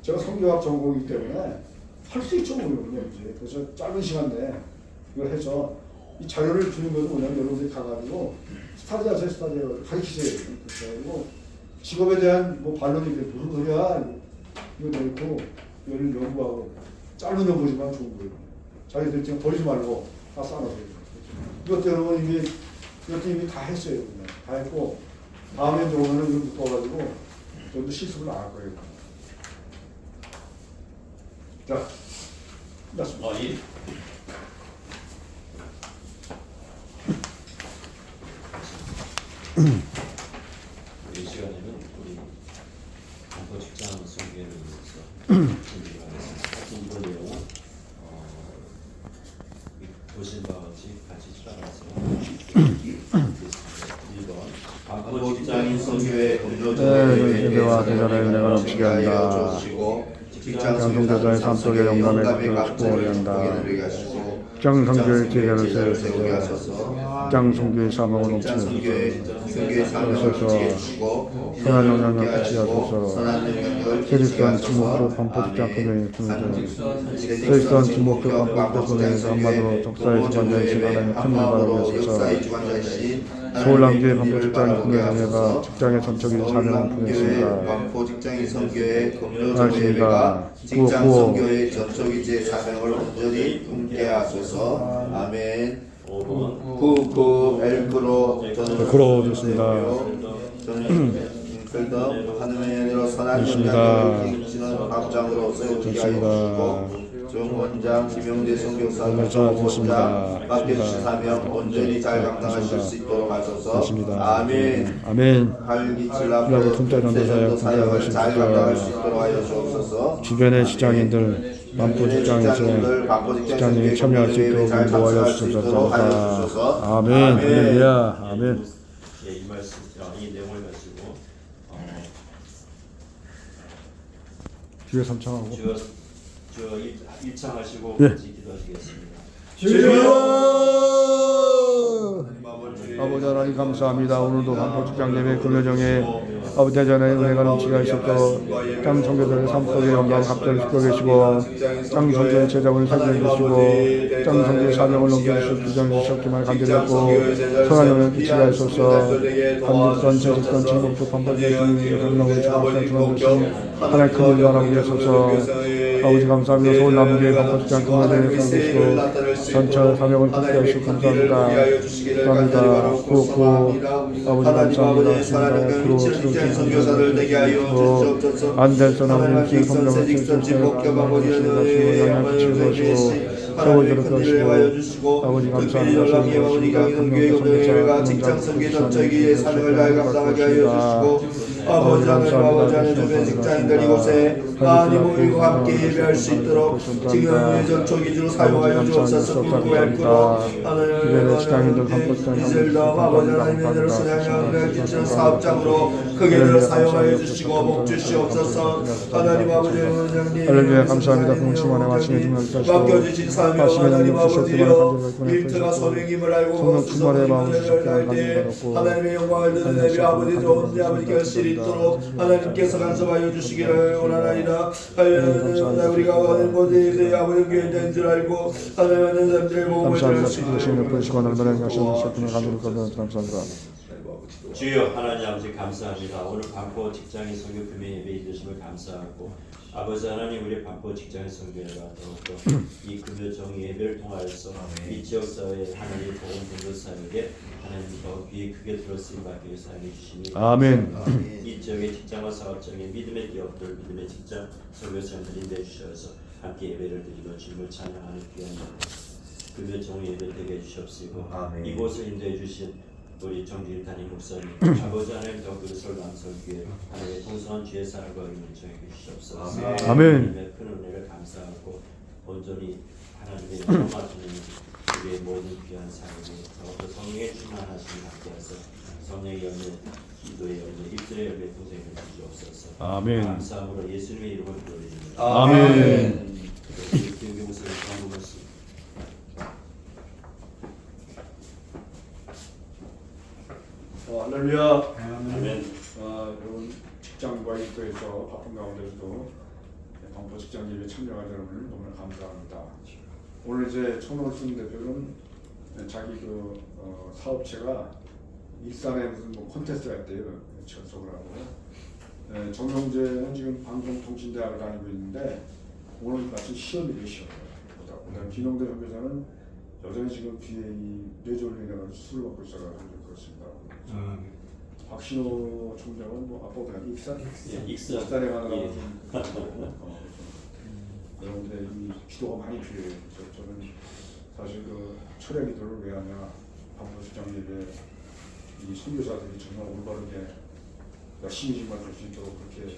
제가 성경학 전공이기 때문에 할 수 있죠, 그냥 이제. 그래서 짧은 시간 내에 이걸 해서 이 자료를 주는 것도 뭐냐면 여러분들이 가가지고 스타디 하세요, 가르치세요. 그리고 직업에 대한 뭐 반론이 돼 무슨 소리야 이거 내고 이걸 연구하고 짧은 연구지만 좋은 거예요. 자기들 지금 버리지 말고 다 쌓아놓으세요. 이것도 여러분 이것도 이미 다 했어요. 그냥 다 했고. 다음에 오면은 좀 묶어가지고 좀더 실습을 안 할 거예요. 자, 끝났습니다. 이 시간에는 우리 공포 직장 소개를 위해서 준비를 하겠습니다. 이번 내용은 보신 바와 같이 따라서 1번 직장인 선교의 금요조의 예배와 대전을 내가 넘치게 한다. 직장 성교자의 삶 속에 영감의 것을 축복하게 한다. 직장 성교의 기회를 세우소서. 직장 성교의 사명을 넘치게 하소서. 선한 영향을 같이 하소서. 세직선 지목표 반포 직장 금연의 품위들 세직선 지목표 반포 금연에서 한마디로 적사의 주관자이신 하나님의 큰 일바라고 하소서. 서울남교회 반포 직장 금연회가 직장의 전적인 사명을 품했습니다. 반포 직장인 선교의 금요조예배가 직장 선교의 전적이제 사명을 온전히 품게 하소서. 아멘. 9 엘크로 그러 좋습니다. 하늘의 은혜로 선한 영향력을 끼치는 밥장으로 세워주게 하여 주시고 정원장 김영재 선교사 정원장 맡겨주신 사명 온전히 잘 감당하실 수 있도록 하소서. 아멘. 아멘. 활기질라고 세전도 사역을 잘 감당할 수 있도록 하여 주옵소서. 주변의 직장인들 반포 직장에서 직장인이 참여할 수 있도록 인도하여 주소서. 아멘. 할렐루야. 아멘. 이 말씀, 이 내용을 가지고 주여 삼창하고 주여 일창하시고 예. 같이 기도하시겠습니다. 아버지 하나님 감사합니다. 오늘도 반포 직장 예배 금요정에 아버지 대전에 은혜가 넘치게 하셨고 짱 성교들의 삶 속에 영광 갑자기 시켜 계시고 짱 성교의 제자분을 살려 주시고 짱 성교의 사명을 넘겨주시고 주장 주셨기만 간절했고 선한 영을 비치게 하소서 한국선 제식선 진국도 반포지에 주님의 전능을 주옵사 주옵사 하나님 큰 일 바라고 계소서 아버지 감사합니다. 서울 남부의 반포 직장 금요정에 살리시고 전처 사명을 굳게 하시고 감사합니다. 감사합니다. 구호 아버지 감사합니다. 직장 선교사들 되게 하여 주시옵소서. 안될선 아버지 하나님 성령을 직선지 목격 아버지는 영향을 주시고 하나님의 큰 일을 하여 주시고 아버지 특별히 감사합니다. 연락이 아버지가 교회 공동체가 직장 선교 전체기에 사명을 다해 감당하게 하여 주시고 아버지 하나님 아버지 하나님 주변 직장인들 이곳에 많이 모이고 함께 예배할 수 있도록 지금 예전 초기주로 사용하여 주옵소서. 구구엘구로 하나님 이슬더 아버지 하나님의 은혜로 순양하며 기치는 사업장으로 크게 들어 사용하여 주시고 복 주시옵소서. 하나님 아버지 원장님 할렐루야 감사합니다. 공치만에 마침에 중요하게 맡겨주신 사명 하나님 아버지여 일터가 소명임을 알고 성령 소명임을 알때 하나님의 영광을 드는 예배 아버지 좋은 아버지 결실이 있도록 하나님께서 간섭하여 주시기를 원하나이다. 우리가 하는 곳에 아버지 교회 된 줄 알고 하나님의 사람들의 복음을 전할 수 있도록 감사합니다. 주여 하나님 아버지 감사합니다. 오늘 반포 직장인 선교 금요 예배 이루심을 감사하고 아버지 하나님 우리 반포 직장인 선교회가 더욱더 이 금요 정의 예배를 통하여서 이 지역 사회에 하나님 복음 전도 사역에 하나님 더 귀에 크게 들었으니 받기 위해서 사용해 주시니 아멘. 이 지역의 직장과 사업장의 믿음의 기업들 믿음의 직장 선교사님들이 인도해 주셔서 함께 예배를 드리고 주님을 찬양하는 귀한 금요 정의 예배 되게 해주시옵시고 이곳을 인도해 주신 우리 정길 담임 목사님 아버지 하나님 덕분에 설남설교회 하나님의 통성한 주의 사랑과 은혜를 저에게 주시옵소서. 아멘. 하나님의 큰 은혜를 감사하고 온전히 하나님의 영광 같은 우리의 모든 귀한 사역에 더욱더 성령의 충만하심을 갖게 하서 성령의 열매 기도의 열매 입술의 열매 통생을 주시옵소서. 아멘. 감사함으로 예수님의 이름을 부르짖습니다. 아멘. 기억의 목소리 광고 말씀. 할렐루야. 아멘. 여러분 직장과 일터에서 바쁜 가운데서도 반포 직장 예배 참여하는 여러분을 너무나 감사합니다. 오늘 이제 천월순 대표는 자기 그 사업체가 일산에 무슨 뭐 콘테스트가 있대요. 접속을 하고 정영재는 지금 방송통신대학을 다니고 있는데 오늘 마침 시험이래요. 그다음 김영대 선교사는 여전히 지금 뒤에 이 뇌졸린이라는 수술을 받고 있어가지고 그렇습니다. 박신호 총장은 뭐 아빠보다 익산에 가느라 여러분들의 이 기도가 많이 필요해요. 저는 사실 그 철야 기도를 왜 하냐, 반포 직장 예배 이 선교사들이 정말 올바르게 열심히 정말 할 수 있도록 그렇게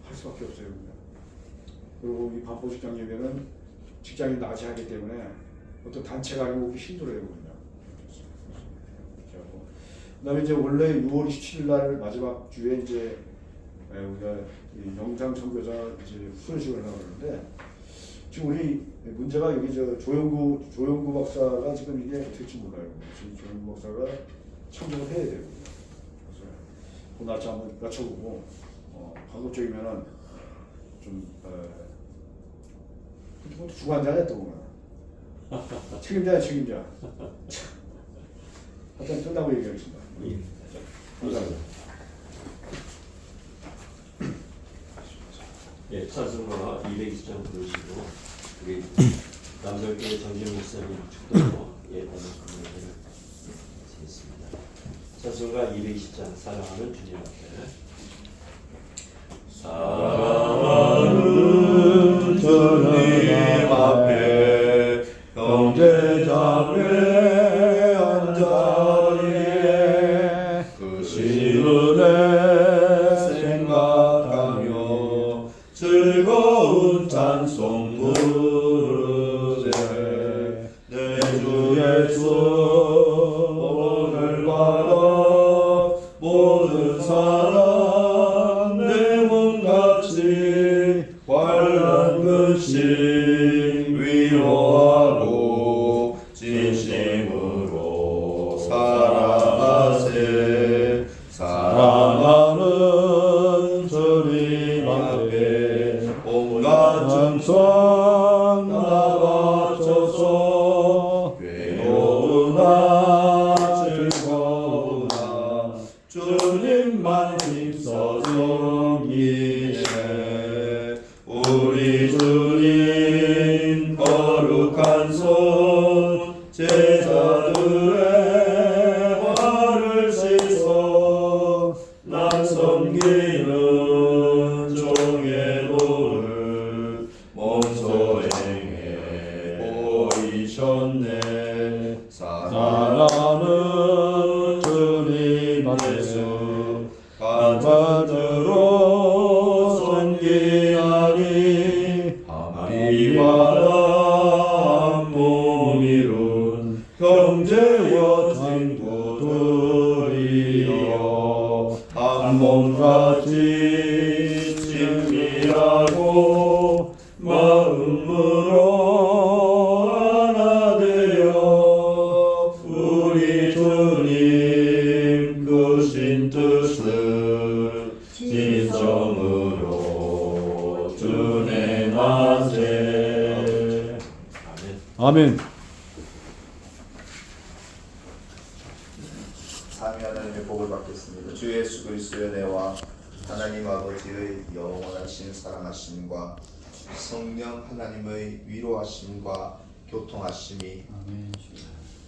할 수밖에 없어요. 그리고 이 반포 직장 예배는 직장이 낮에 하기 때문에 어떤 단체가 아니고 오기 힘들어요. 그다음에 이제 원래 6월 27일 날 마지막 주에 이제 우리가 영상 선교사 이제 수련식을 하려고 그러는데 지금 우리 문제가 여기 저 조영구 박사가 지금 이게 어떻게 될지 몰라요. 지금 조영구 박사가 참석을 해야 돼요. 그래서 그 날짜 한번 맞춰보고 가급적이면은 좀 주관자냐 또 보면 책임자야 책임자. 하여튼 끝나고 얘기하겠습니다. 감사합니다. 예, 찬송가 220장 부르시고 우리 남설교회 정진 목사님 축도로 예배를 드리겠습니다. 찬송가 220장 사랑하는 주님 앞에 사랑하는 주님 앞에 형제자매 한자리에 그 시은혜 생각하며 즐거운 찬송 부르세 내 주 예수 오늘 받아 모든 사람 내 몸같이 환란 근심 주님만 힘써 섬기네. 우리 주님 거룩한 손 제자들의 발을 씻어 난 섬기는 종의 도를 몸소 행해 보이셨네. 사랑하는 주님 예수 간절로 섬기하니 하나님과 한 몸 이룬 형제와 친구들이여 한 몸같이 친밀하고 마음으로 하나 되어 우리 주님 크신 뜻을 진정으로 준행하세. 아멘. 삼위 하나님의 복을 받겠습니다. 주 예수 그리스도의 은혜와 하나님 아버지의 영원하신 사랑하심과 성령 하나님의 위로하심과 교통하심이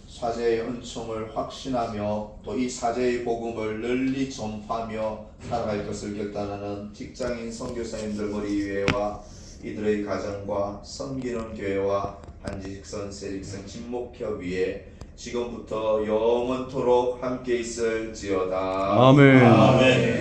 사제의 은총을 확신하며 또 이 사제의 복음을 널리 전파하며 살아갈 것을 결단하는 직장인 선교사님들 머리 위에와 이들의 가정과 섬기는 교회와 한지직선 세직선 진목협의회 지금부터 영원토록 함께 있을지어다. 아멘. 아멘.